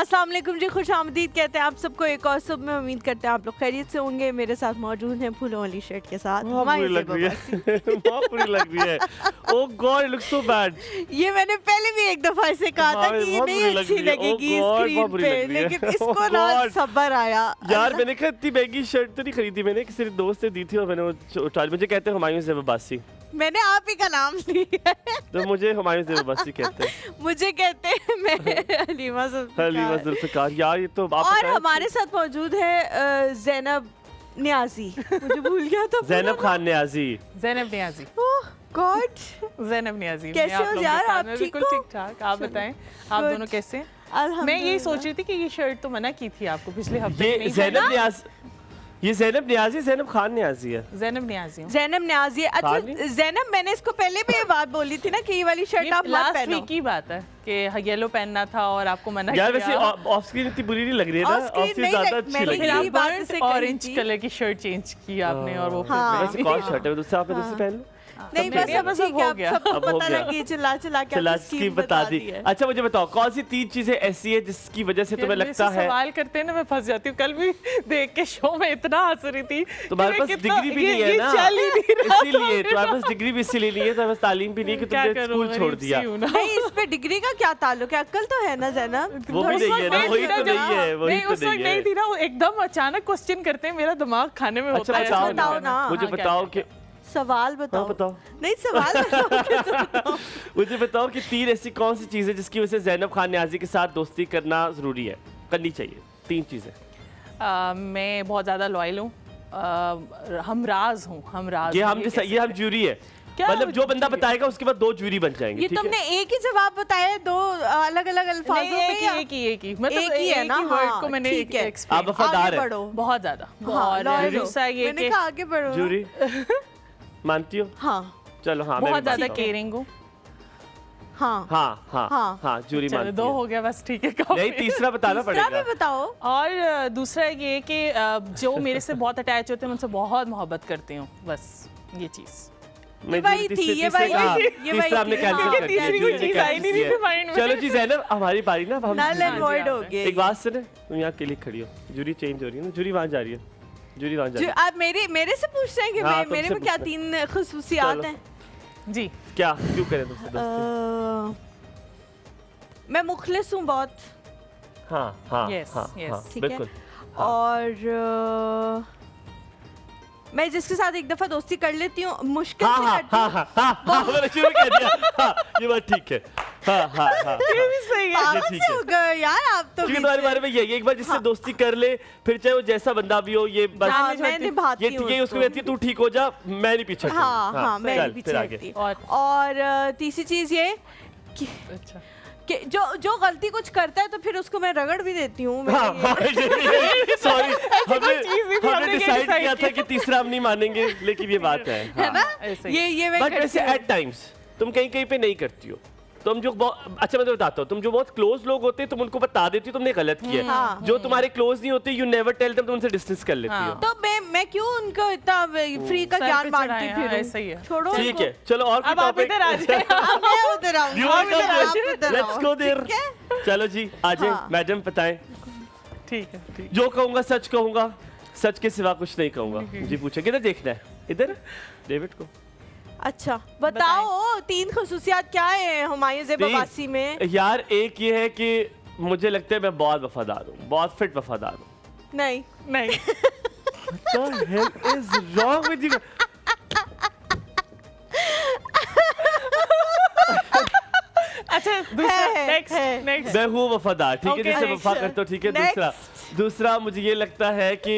अस्सलाम वालेकुम जी, खुश आमदीद कहते हैं आप सबको एक और सुबह में। उम्मीद करते हैं आप लोग खैरियत से होंगे। मेरे साथ मौजूद हैं फूलों वाली शर्ट के साथ बुरी लग रही है बहुत बुरी लग रही है। Oh God, it looks so bad. ये मैंने पहले भी एक दफा इसे कहा था कि ये नहीं अच्छी लगेगी स्क्रीन पे, लेकिन इसको ना सब्र आया। यार मैंने कहा इतनी महंगी शर्ट तो नहीं खरीदी, मैंने किसी दोस्त से दी थी और मैंने वो उठा, मुझे कहते हैं हुमायूं ज़ेब अब्बासी। मैंने आप ही का नाम लिया है। तो मुझे हुमायूं ज़ेब अब्बासी कहते हैं। मुझे कहते हैं मैं हलीमा जुल्फ़िकार। यार ये तो आप और हमारे साथ मौजूद है ज़ैनब नियाज़ी। मुझे भूल गया था। ज़ैनब खान नियाज़ी। ज़ैनब नियाज़ी। ओह गॉड, ज़ैनब नियाज़ी। कैसे हो यार आप? ठीक बिल्कुल ठीक ठाक। आप बताएं, आप दोनों कैसे हैं? मैं यही सोच रही थी कि ये शर्ट तो मना की थी आपको पिछले हफ्ते। ये ज़ैनब नियाज़, ये ज़ैनब नियाज़ी, ज़ैनब खान नियाज़ी है। ज़ैनब नियाज़ी। ज़ैनब नियाज़ी। अच्छा ज़ैनब, मैंने इसको पहले भी ये बात बोली थी ना कि ये वाली शर्ट आप मत पहनो। वीक की बात है कि येलो पहनना था और आपको मना किया। यार वैसे ऑफ स्क्रीन इतनी बुरी नहीं लग रही है ना, ऑफ स्क्रीन ज्यादा अच्छी लग रही है। फिर आप ऑरेंज कलर की शर्ट चेंज की आपने और वो वैसे कौन शर्ट है दूसरा, आपने दूसरी पहन लो। नहीं बस अब ठीक है, अब सबको पता लगी चिल्ला चिल्ला के स्कीम बता दी। अच्छा मुझे बताओ कौन सी 3 चीजें ऐसी है जिसकी वजह से तुम्हें लगता है? सवाल करते हैं ना मैं फंस जाती हूँ। कल भी देख के शो में इतना हंस रही थी। तुम्हारे पास डिग्री भी नहीं है ना, इसीलिए तुम्हारे पास डिग्री भी इसीलिए नहीं है, तुम्हारे पास तालीम भी नहीं कि तुमने स्कूल छोड़ दिया। नहीं, इस पे डिग्री का क्या ताल्लुक है, अक्ल तो है ना ज़ैनब। वो भी नहीं है ना, वही तो नहीं है, वही तो नहीं है। नहीं थी ना, एकदम अचानक क्वेश्चन करते हैं, मेरा दिमाग खाने में होता है। बताओ ना, मुझे बताओ कि सवाल बताओ। बताओ। नहीं सवाल बताओ। मुझे बताओ कि 3 ऐसी कौन सी चीजें जिसकी वजह से ज़ैनब खान नियाज़ी के साथ दोस्ती करना जरूरी है, करनी चाहिए? 3 चीजें। मैं बहुत ज्यादा लॉयल हूँ, हमराज हूँ। हमराज ये हम ज्यूरी है, मतलब जो बंदा बताएगा उसके बाद 2 ज्यूरी बन जाएंगे। ये तुमने एक ही जवाब बताया, 2 अलग-अलग अल्फाजों में क्या? एक ही मतलब एक ही है ना, वर्ड को मैंने आप वफादार है बहुत ज्यादा। मैंने कहा आगे बढ़ो। ज्यूरी मानती हो? हाँ चलो हाँ, बहुत ज्यादा केयरिंग हूँ। हाँ हाँ हाँ हाँ ज्यूरी मानती 2 हो गया बस, ठीक है। नहीं तीसरा बताना पड़ेगा। तीसरा भी बताओ। और दूसरा ये कि जो मेरे से बहुत अटैच होते हैं उनसे बहुत मोहब्बत करती हूँ, बस ये चीज। तीसरा हमने कैंसिल कर दिया। चलो जी ज़ैनब हमारी बारी ना, हम एक बात सुने, तुम यहाँ के लिए खड़ी हो, जूरी चेंज हो रही है ना, जूरी वहाँ जा रही है, जूरी वहाँ जा रही है। आप मेरे से पूछ रहे हैं कि मेरे में क्या 3 खुसूसियात हैं? जी क्या, क्यों करें तुमसे दोस्ती? मैं मुखलिस हूँ बहुत। हाँ हाँ Yes, हाँ yes. हाँ ठीक है। बिल्कुल। और मैं जिसके साथ एक दफा दोस्ती कर लेती हूँ मुश्किल से करती हूँ। हाँ मैंने शुरू कर दिया। हाँ ये बात ठीक है। हाँ ये भी सही है। ये ठीक है यार आप तो क्योंकि तुम्हारे बारे में यही, एक बार जिससे दोस्ती कर ले फिर चाहे वो जैसा बंदा भी हो, ये बस मैं निभाती हूँ ये उसको कहती है तू ठीक हो जा, मैं नहीं पीछे। हाँ मैं नहीं पीछे हटती। और तीसरी चीज ये कि जो गलती कुछ करता है तो फिर उसको मैं रगड़ भी देती हूँ। सॉरी, हमने डिसाइड किया था कि तीसरा हम नहीं मानेंगे, लेकिन ये बात है ना, ये बट वैसे एट टाइम्स तुम कहीं पे नहीं करती हो। तुम जो अच्छा मैं तो बताता हूँ, तुम जो बहुत क्लोज लोग होते हैं तुम उनको बता देती हो तुमने गलत किया है। जो तुम्हारे क्लोज नहीं होते, यू नेवर टेल देम, तुम उनसे डिस्टेंस कर लेती हो। तो मैं क्यों उनको इतना फ्री का ज्ञान बांटती फिरूं? ऐसा ही है। छोड़ो, ठीक है चलो और कोई टॉपिक। मैं उधर आऊंगी। Let's go there. चलो जी आ जाए मैडम, बताएं। ठीक है, जो कहूंगा सच कहूंगा, सच के सिवा कुछ नहीं कहूंगा। जी पूछे किधर देखना है? इधर डेविड को। अच्छा बताओ 3 खुसूसियात क्या है हुमायूं ज़ेब अब्बासी में? यार एक ये है कि मुझे लगता है मैं बहुत वफादार हूँ, बहुत फिट वफादार हूँ। नहीं What the hell is wrong with you? अच्छा नेक्स्ट मैं हूँ वफादार, ठीक है, जिससे वफा करता हूँ, ठीक है। दूसरा मुझे ये लगता है कि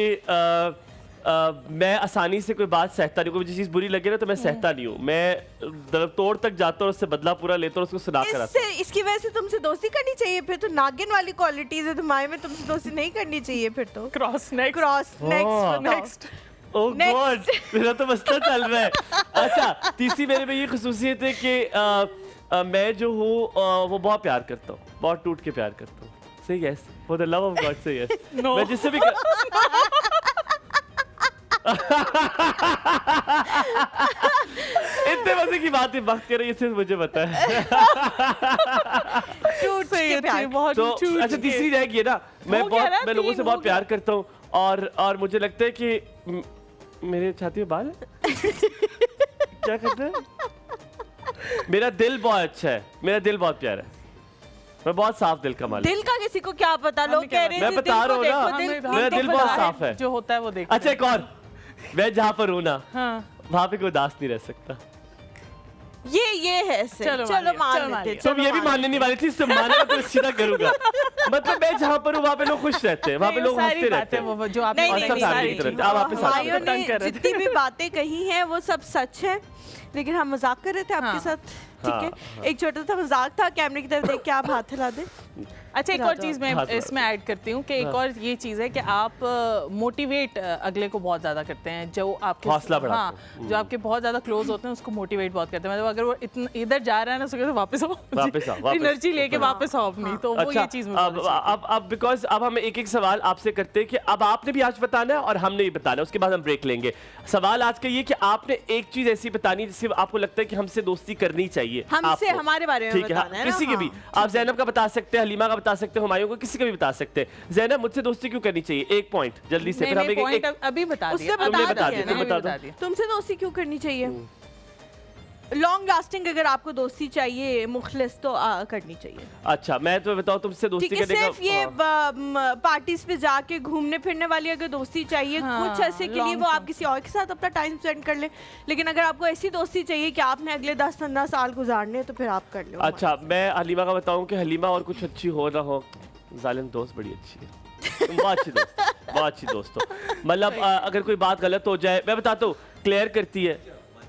मैं आसानी से कोई बात सहता नहीं, कोई चीज बुरी लगे ना तो मैं सहता नहीं हूँ, मैं तोड़ तक जाता हूँ, उससे बदला पूरा लेता हूँ, उसको सुना कर आता हूँ। इसकी वजह से तुमसे दोस्ती करनी चाहिए, फिर तो नागिन वाली क्वालिटीज है तुम्हारे में, तुमसे दोस्ती नहीं करनी चाहिए फिर तो। क्रॉस नेक्स्ट ओह गॉड, मेरा तो मसला चल रहा है। अच्छा तीसरी मेरे में ये खुसूसियत है कि मैं जो हूँ वो बहुत प्यार करता हूँ, बहुत टूट के प्यार करता हूँ। सही है, for the love of God. सही है, मैं जिससे भी इतने मजे की बात है, वक्त कह रही है, सिर्फ मुझे पता है। टूट के प्यार। बहुत तो टूट अच्छा के। तीसरी रहेगी है ना, मैं हो गया ना, मैं लोगों से तीन बहुत हो गया। प्यार करता हूँ और मुझे लगता है कि मेरे छाती में बाल है। क्या कहते हैं? मेरा दिल बहुत अच्छा है, मेरा दिल बहुत प्यारा है, मैं बहुत साफ दिल का मालिक। दिल का किसी को क्या पता, लोग कह रहे हैं मैं जी, बता दिल रहा को हूँ ना, देखो, मेरा दिल बहुत साफ है। जो होता है वो देखते अच्छा एक और, मैं जहाँ पर हूँ ना हाँ। वहाँ पे कोई उदास नहीं रह सकता। ये है ऐसे। चलो चलो मान मान लिया, लेते, चलो तुम ये भी मानने नहीं वाली थी, इससे मानेगा तो सीधा करूंगा। मतलब मैं जहाँ पर हूँ वहाँ पे लोग खुश रहते हैं, वहाँ पे लोग हंसते रहते हैं। वो जो आपने नहीं और नहीं सब नहीं, फैमिली नहीं, की तरफ। नहीं, अब वापस आते हैं। हमायों ने तंग कर रहे थे। जितनी भी बातें कही हैं वो सब सच है, लेकिन हम मजाक कर रहे थे आपके हाँ। साथ, ठीक है? एक छोटा सा मजाक था, कैमरे की तरफ देख के आप हाथ हिला दे। अच्छा एक हिला और दो। चीज़ मैं हाथ इसमें ऐड करती हूँ कि एक और ये चीज़ है कि आप मोटिवेट अगले को बहुत ज़्यादा करते हैं, जो आपके हौसला बढ़ाते हाँ, जो आपके बहुत ज़्यादा क्लोज होते हैं उसको मोटिवेट बहुत करते हैं। मतलब अगर वो इधर जा रहा है ना, उसको कहते हैं, वापस आओ, वापस आओ, वापस। एनर्जी लेके वापस आओ अपनी, तो वो अच्छा, ये चीज़ मुझे बहुत अच्छी लगती है। अब बिकॉज अब हम एक एक सवाल आपसे करते हैं कि अब आपने भी आज बताना है और हमने भी बताना है, उसके बाद हम ब्रेक लेंगे। सवाल आज का ये कि आपने एक चीज ऐसी बतानी जिससे आपको लगता है कि हमसे दोस्ती करनी चाहिए, हमसे आपको। हमारे बारे में ठीक है, बताना है ना, किसी के भी। हाँ, आप जैनब का बता सकते हैं, हलीमा का बता सकते हैं, हुमायूं का, किसी का भी बता सकते हैं। जैनब मुझसे दोस्ती क्यों करनी चाहिए, एक पॉइंट जल्दी से। फिर हम मैंने एक पॉइंट एक अभी बता उससे दिया, बता तुमने बता दिया दिया, ना, तुम मैंने बता बता दो। दिया। तुमसे दोस्ती क्यों करनी चाहिए? लॉन्ग लास्टिंग अगर आपको दोस्ती चाहिए, मुखलिस, तो करनी चाहिए। अच्छा मैं तो बताऊं तुमसे दोस्ती ठीक है, करने सिर्फ ये हाँ। पार्टीज पे जाके घूमने फिरने वाली अगर दोस्ती चाहिए, हाँ, कुछ ऐसे के लिए long वो आप term। किसी और के साथ अपना टाइम स्पेंड कर ले, लेकिन अगर आपको ऐसी दोस्ती चाहिए कि आपने अगले 10-15 साल गुजारने हैं, तो फिर आप कर लो। अच्छा मैं हलीमा का बताऊं कि हलीमा और कुछ अच्छी हो ना हो, जालिम दोस्त बड़ी अच्छी है। तुम बहुत अच्छी दोस्त, बहुत अच्छी दोस्त हो। मतलब अगर कोई बात गलत हो जाए, मैं बताता हूँ, क्लियर करती है।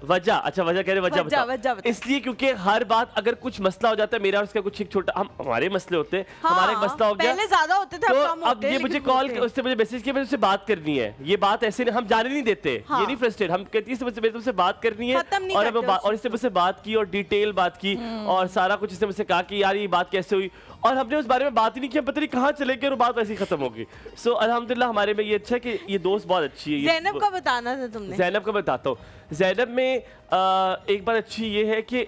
वजह, अच्छा वजह कह रहे, वजह वजह बताओ। बताओ। इसलिए क्योंकि हर बात अगर कुछ मसला हो जाता है, मेरा और उसका कुछ एक छोटा, हमारे मसले होते हैं, हमारा एक मसला हो गया, पहले ज्यादा होते थे, तो अब कम अब होते हैं, ये मुझे लेकिन कॉल, होते। उससे मुझे मैसेज किया, मुझे उससे बात करनी है। ये बात ऐसे नहीं, हम जाने नहीं देते, हाँ। ये नहीं फ्रस्ट्रेट, हम कहती है मुझसे तुमसे बात करनी है, खत्म नहीं और करते उस और इससे मुझसे बात की और डिटेल बात की और सारा कुछ इसने मुझसे कहा कि यार ये बात कैसे हुई, और हमने उस बारे में बात ही नहीं की, पता नहीं कहाँ चले गए और बात वैसे ही खत्म हो गई। सो अल्हम्दुलिल्लाह हमारे में ये अच्छा है कि ये दोस्त बहुत अच्छी है। ज़ैनब का बताना था तुमने। ज़ैनब का बताता हूँ। ज़ैनब में एक बात अच्छी ये है कि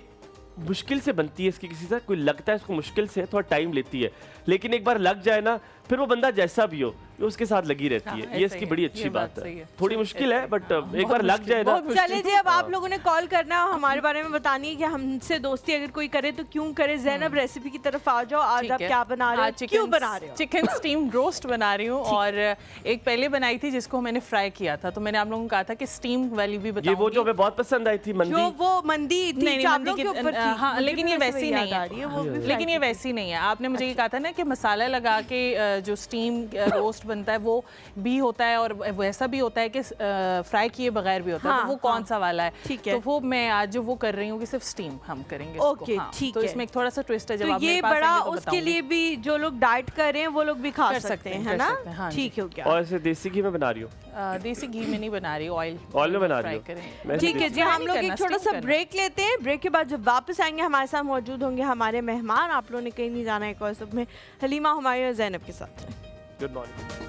मुश्किल से बनती है इसकी, किसी से कोई लगता है इसको मुश्किल से, थोड़ा टाइम लेती है, लेकिन एक बार लग जाए ना, फिर वो बंदा जैसा भी हो वो उसके साथ लगी रहती हाँ, है। ऐसा ये इसकी ही बड़ी है, अच्छी ये बात बात सही है। है। थोड़ी मुश्किल है बट एक बहुत बार लग मुश्किल, जाए ना। बहुत मुश्किल। चले जी, अब आप लोगों ने कॉल करना है, हमारे बारे में बतानी है कि हमसे दोस्ती अगर कोई करे तो क्यों करे। ज़ैनब रेसिपी की तरफ आ जाओ, आज आप क्या बना रहे हो, क्यों बना रहे हो? चिकन स्टीम रोस्ट बना रही हूँ, और एक पहले बनाई थी जिसको मैंने फ्राई किया था, तो मैंने आप लोगों को कहा था कि स्टीम वाली भी ये बताऊंगी। वो जो हमें बहुत पसंद आई थी जो मंदी, वो मंदी थी, नहीं, चावलों मंदी के की- ऊपर थी। हाँ, मुझे लेकिन भी ये वैसे वैसी याद नहीं आ है। रही है, वो भी लेकिन ये फ्राई वैसी नहीं है। आपने मुझे ये कहा था ना कि मसाला लगा के जो स्टीम रोस्ट बनता है वो भी होता है, और वैसा भी होता है कि फ्राई किए बगैर भी होता है, हाँ, तो वो कौन सा वाला है? ठीक है। तो वो मैं आज जो वो कर रही हूँ कि सिर्फ स्टीम हम करेंगे इसको। ओके, हाँ, ठीक तो है। इसमें एक थोड़ा सा ट्विस्ट है, जब तो आप ये मेरे पास बड़ा आएंगे तो उसके बताऊंगी। लिए भी जो लोग डाइट कर रहे हैं वो लोग भी खा कर सकते हैं, है कर ना? सकते हैं, हाँ जी। ठीक है, हो गया। और ऐसे देसी घी में बना रही हो? देसी घी में नहीं बना रही, ऑयल में बना रही फ्राई हो? करें। मैं ठीक है जी, फ्राई हम नहीं लोग करना, एक छोटा स्टीम सा करना। ब्रेक लेते हैं। ब्रेक के बाद जब वापस आएंगे हमारे साथ मौजूद होंगे हमारे मेहमान। आप लोगों ने कहीं नहीं जाना है, एक और सब में हलीमा, हुमायूं और ज़ैनब के साथ। Good morning.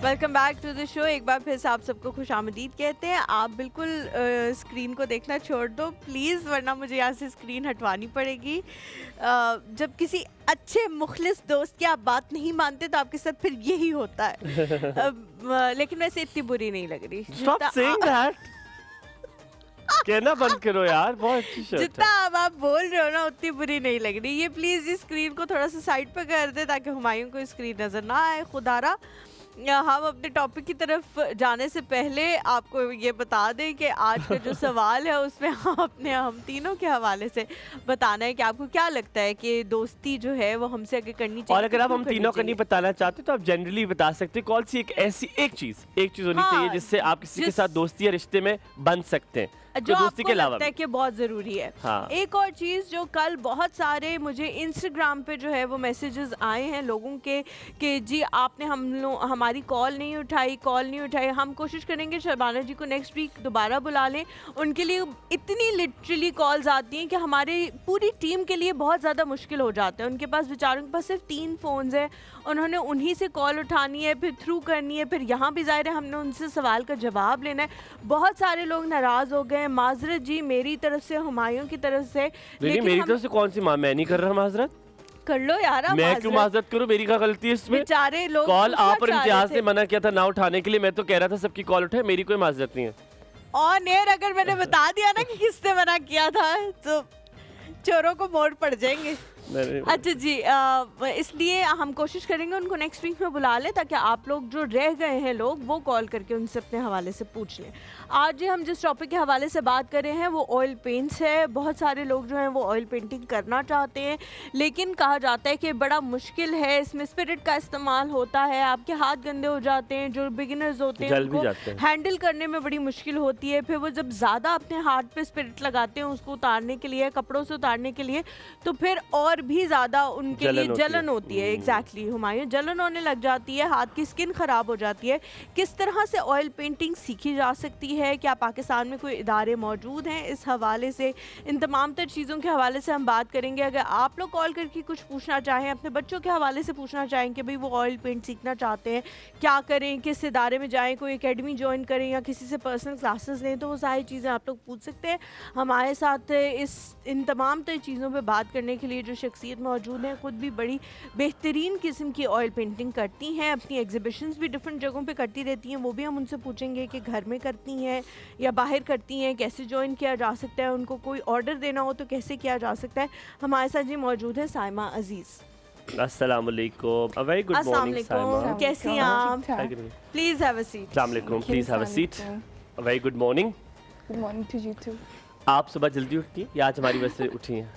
Welcome back to the show. एक बार फिर से आप सबको खुश आमदीद कहते हैं। आप बिल्कुल स्क्रीन को देखना छोड़ दो प्लीज़, वरना मुझे यहाँ से स्क्रीन हटवानी पड़ेगी। जब किसी अच्छे मुखलिस दोस्त की आप बात नहीं मानते तो आपके साथ फिर यही होता है। लेकिन वैसे इतनी बुरी नहीं लग रही Stop saying that. कहना बंद करो यार, बहुत अच्छी शर्ट जितना है। अब आप बोल रहे हो ना उतनी बुरी नहीं लग रही। ये प्लीज़ इस स्क्रीन को थोड़ा सा साइड पे कर दे ताकि हुमायूं को स्क्रीन नज़र ना आए। खुदारा हम अपने टॉपिक की तरफ जाने से पहले आपको ये बता दें कि आज का जो सवाल है उसमें आपने हम तीनों के हवाले से बताना है कि आपको क्या लगता है कि दोस्ती जो है वो हमसे आगे करनी चाहिए। और अगर आप क्यों हम करनी तीनों का नहीं चाहिए? बताना चाहते तो आप जनरली बता सकते हैं कौन सी एक ऐसी एक चीज होनी हाँ, चाहिए जिससे आप किसी के जिस- साथ दोस्ती या रिश्ते में बन सकते हैं। जो दोस्ती आपको के अलावा लगता है कि बहुत ज़रूरी है। हाँ। एक और चीज़ जो कल बहुत सारे मुझे इंस्टाग्राम पे जो है वो मैसेजेस आए हैं लोगों के कि जी आपने हमारी कॉल नहीं उठाई। हम कोशिश करेंगे शबाना जी को नेक्स्ट वीक दोबारा बुला लें। उनके लिए इतनी लिटरली कॉल्स आती हैं कि हमारे पूरी टीम के लिए बहुत ज़्यादा मुश्किल हो जाता है। उनके पास बेचारों के पास सिर्फ 3 फ़ोन्स हैं, उन्होंने उन्हीं से कॉल उठानी है, फिर थ्रू करनी है, फिर यहाँ भी ज़ाहिर है हमने उनसे सवाल का जवाब लेना है। बहुत सारे लोग नाराज़ हो गए। माजरत जी मेरी तरफ से, हुमायूं की तरफ से। लेकिन मेरी तरफ से कौन सी मैं नहीं कर रहा माजरत। कर लो यार आप मैं क्यों माजरत करूं, मेरी क्या गलती है इसमें? बेचारे लोग कॉल पूछना आप और चाह रहे इम्तियाज थे। ने मना किया था ना उठाने के लिए, मैं तो कह रहा था सबकी कॉल उठाए, मेरी कोई माजरत नहीं है। ऑन एयर अगर मैंने बता दिया ना कि किसने मना किया था तो चोरों को मोड़ पड़ जाएंगे। अच्छा जी, इसलिए हम कोशिश करेंगे उनको नेक्स्ट वीक में बुला लें ताकि आप लोग जो रह गए हैं लोग वो कॉल करके उनसे अपने हवाले से पूछ लें। आज हम जिस टॉपिक के हवाले से बात कर रहे हैं वो ऑयल पेंट्स है। बहुत सारे लोग जो हैं वो ऑयल पेंटिंग करना चाहते हैं, लेकिन कहा जाता है कि बड़ा मुश्किल है, इसमें स्पिरिट का इस्तेमाल होता है, आपके हाथ गंदे हो जाते हैं, जो बिगिनर्स होते हैं जल भी उनको जाते हैं। हैंडल करने में बड़ी मुश्किल होती है। फिर वो जब ज़्यादा अपने हाथ पे स्पिरिट लगाते हैं उसको उतारने के लिए, कपड़ों से उतारने के लिए, तो फिर और भी ज़्यादा उनके लिए जलन होती है। एग्जैक्टली हुमायूं, जलन होने लग जाती है, हाथ की स्किन ख़राब हो जाती है। किस तरह से ऑयल पेंटिंग सीखी जा सकती है, क्या पाकिस्तान में कोई इदारे मौजूद हैं, इस हवाले से, इन तमाम तर चीज़ों के हवाले से हम बात करेंगे। अगर आप लोग कॉल करके कुछ पूछना चाहें, अपने बच्चों के हवाले से पूछना चाहें कि भाई वो ऑयल पेंट सीखना चाहते हैं, क्या करें, किस इदारे में जाएँ, कोई एकेडमी ज्वाइन करें या किसी से पर्सनल क्लासेस लें, तो वो सारी चीज़ें आप लोग पूछ सकते हैं। हमारे साथ इन तमाम तर चीज़ों पर बात करने के लिए जो शख्सियत मौजूद हैं, खुद भी बड़ी बेहतरीन किस्म की ऑयल पेंटिंग करती हैं, अपनी एग्जिबिशंस भी डिफरेंट जगहों पे करती रहती हैं। वो भी हम उनसे पूछेंगे कि घर में करती हैं या बाहर करती हैं, कैसे ज्वाइन किया जा सकता है, उनको कोई ऑर्डर देना हो तो कैसे किया जा सकता है। हमारे साथ जी मौजूद है साइमा अजीज़। अस्सलाम वालेकुम, वेरी गुड मॉर्निंग साइमा। कैसी हैं आप? Please have a seat. अस्सलाम वालेकुम, please have a seat. Very good morning. Good morning to you too. आप सुबह जल्दी उठती हैं या आज हमारी वजह से उठी हैं?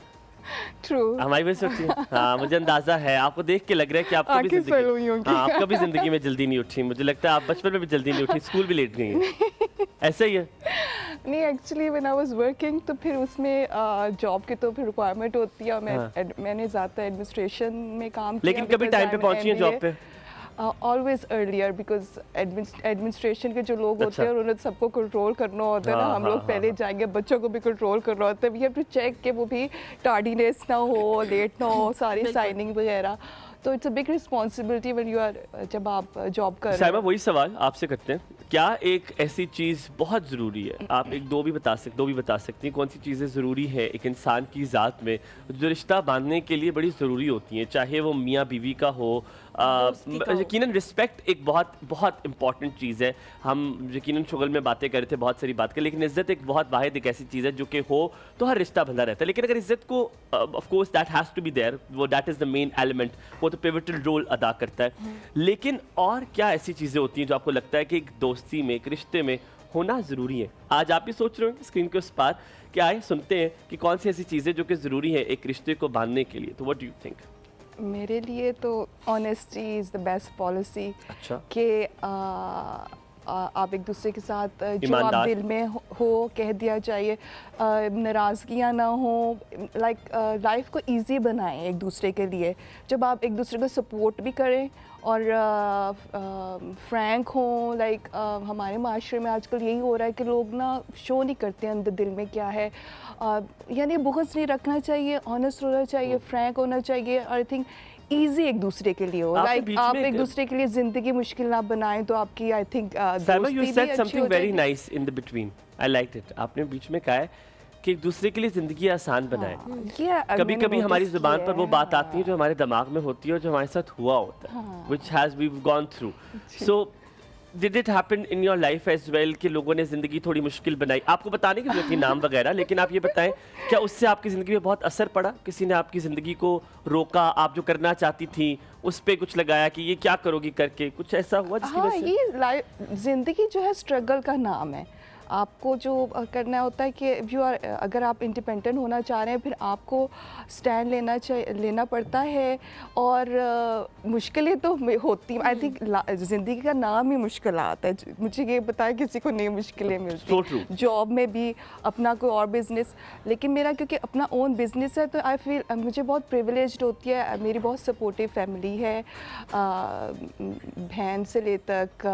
ट्रू, हमारी वजह से उठी हैं। हाँ, मुझे अंदाजा है, आपको देख के लग रहा है कि आपको भी जिंदगी, हाँ, आपका भी जिंदगी में जल्दी नहीं उठी। मुझे लगता है आप बचपन में भी जल्दी नहीं उठी, स्कूल भी लेट गई हैं। ऐसा ही है? नहीं, actually when I was working तो फिर उसमें जॉब की तो फिर रिक्वायरमेंट होती है और मैंने ज़्यादा एडमिनिस्ट्रेशन में काम किया। लेकिन कभी टाइम पे पहुंची हैं जॉब पे? ऑलवेज अर्लियर, बिकॉज एडमिनिस्ट्रेशन के जो लोग होते हैं उन्हें सबको कंट्रोल करना होता है ना। हम लोग पहले जाएंगे, बच्चों को भी कंट्रोल करना होता है। वी हैव टू चेक कि वो भी टार्डीनेस ना हो, लेट ना हो, सारी साइनिंग वगैरह। तो it's a big responsibility when you are, जब आप जॉब कर रहे साइमा, हो। वही सवाल आपसे करते हैं, क्या एक ऐसी चीज़ बहुत ज़रूरी है, आप एक दो भी बता सकती हैं, कौन सी चीज़ें ज़रूरी है एक इंसान की ज़ात में जो रिश्ता बांधने के लिए बड़ी ज़रूरी होती हैं, चाहे वो मियाँ बीवी का हो। यकीनन रिस्पेक्ट एक बहुत बहुत इंपॉर्टेंट चीज़ है। हम यकीनन शुगल में बातें कर रहे थे, बहुत सारी बात कर, लेकिन इज़्ज़त एक बहुत वाहिद एक ऐसी चीज़ है जो कि हो तो हर रिश्ता बंधा रहता है। लेकिन अगर इज़्ज़त को, of course that has to be there, वो that is the main element, वो तो पिवटल रोल अदा करता है। लेकिन और क्या ऐसी चीज़ें होती हैं जो आपको लगता है कि एक दोस्ती में, एक रिश्ते में होना ज़रूरी है? आज आप भी सोच रहे हो स्क्रीन के उस पार कि आए सुनते हैं कि कौन सी ऐसी चीज़ें जो कि ज़रूरी है एक रिश्ते को बांधने के लिए। तो व्हाट डू यू थिंक? मेरे लिए तो honesty is the best policy. अच्छा। कि आप एक दूसरे के साथ जो आप दिल में हो कह दिया चाहिए, नाराज़गियाँ ना हो, लाइक लाइफ को इजी बनाएं एक दूसरे के लिए। जब आप एक दूसरे को सपोर्ट भी करें और फ्रैंक हों, लाइक हमारे माशरे में आजकल यही हो रहा है कि लोग ना शो नहीं करते अंदर दिल में क्या है। यानी बुग़्ज़ नहीं रखना चाहिए, ऑनेस्ट होना चाहिए, फ्रैंक होना चाहिए। आई थिंक ईजी एक दूसरे के लिए हो, लाइक आप एक दूसरे के लिए जिंदगी मुश्किल ना बनाएं तो आपकी I think Saima, you said something very nice in the between, I liked it. आपने बीच में कहा है कि एक दूसरे के लिए जिंदगी आसान बनाए। कभी कभी हमारी जुबान पर वो बात आती है जो हमारे दिमाग में होती है और जो हमारे साथ हुआ होता है, which has we gone through. So did it happen in your life as well कि लोगों ने ज़िंदगी थोड़ी मुश्किल बनाई? आपको बताने की जरूरत नहीं नाम वगैरह, लेकिन आप ये बताएं क्या उससे आपकी ज़िंदगी में बहुत असर पड़ा? किसी ने आपकी ज़िंदगी को रोका, आप जो करना चाहती थी उस पर कुछ लगाया कि ये क्या करोगी करके, कुछ ऐसा हुआ जिसकी वजह से? ये ज़िंदगी जो है स्ट्रगल का नाम है। आपको जो करना होता है कि यू आर, अगर आप इंडिपेंडेंट होना चाह रहे हैं फिर आपको स्टैंड लेना पड़ता है। और मुश्किलें तो होती, आई थिंक ज़िंदगी का नाम ही मुश्किलात है। मुझे ये बताया किसी को नहीं मुश्किलें मिलती, जॉब में भी, अपना कोई और बिजनेस। लेकिन मेरा क्योंकि अपना ओन बिजनेस है तो आई फील मुझे बहुत प्रिविलेज्ड होती है। मेरी बहुत सपोर्टिव फैमिली है, बहन से ले तक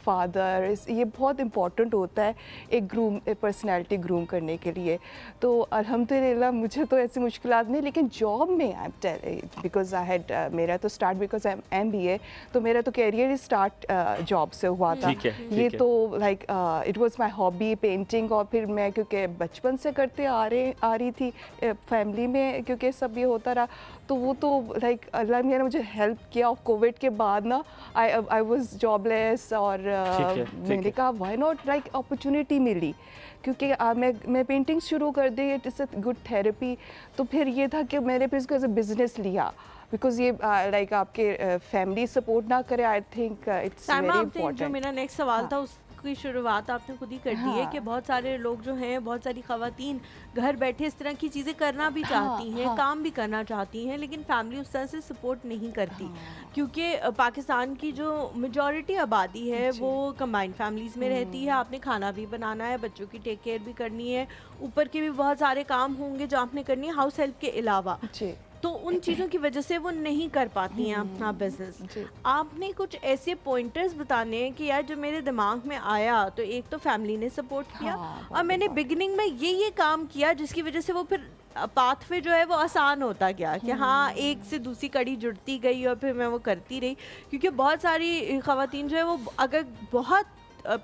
फादर, ये बहुत इम्पोर्टेंट होता है एक पर्सनैलिटी ग्रूम करने के लिए। तो अल्हम्दुलिल्लाह मुझे तो ऐसी मुश्किलात नहीं। लेकिन जॉब में बिकॉज आई हैड मेरा तो start because I am MBA, तो मेरा तो कैरियर ही स्टार्ट जॉब से हुआ था। ये तो like it was my hobby painting. और फिर मैं क्योंकि बचपन से करते आ रही थी फैमिली में, क्योंकि सब ये होता रहा, तो वो तो लाइक अल्लाह ने मुझे हेल्प किया। और कोविड के बाद ना आई वाज जॉबलेस, और मैंने कहा व्हाई नॉट, लाइक अपॉर्चुनिटी मिली क्योंकि मैं पेंटिंग शुरू कर दी, it is a good therapy. तो फिर ये था कि मैंने फिर इसको एज अ बिजनेस लिया, बिकॉज ये लाइक आपके फैमिली सपोर्ट ना करे, I think it's very important. जो मेरा नेक्स्ट सवाल था उसकी शुरुआत आपने खुद ही कर दी है कि बहुत सारे लोग जो हैं, बहुत सारी ख़वातीन घर बैठे इस तरह की चीज़ें करना भी चाहती हैं, काम भी करना चाहती हैं, लेकिन फैमिली उस तरह से सपोर्ट नहीं करती, क्योंकि पाकिस्तान की जो मेजॉरिटी आबादी है वो कंबाइंड फैमिलीज़ में रहती है। आपने खाना भी बनाना है, बच्चों की टेक केयर भी करनी है, ऊपर के भी बहुत सारे काम होंगे जो आपने करनी है हाउस हेल्प के अलावा। तो उन चीज़ों की वजह से वो नहीं कर पाती हैं अपना बिजनेस। आपने कुछ ऐसे पॉइंटर्स बताने हैं कि यार जो मेरे दिमाग में आया, तो एक तो फैमिली ने सपोर्ट किया, और मैंने बिगिनिंग में ये काम किया जिसकी वजह से वो फिर पाथवे जो है वो आसान होता गया कि हाँ एक से दूसरी कड़ी जुड़ती गई, और फिर मैं वो करती रही। क्योंकि बहुत सारी ख़वातीन जो है वो अगर बहुत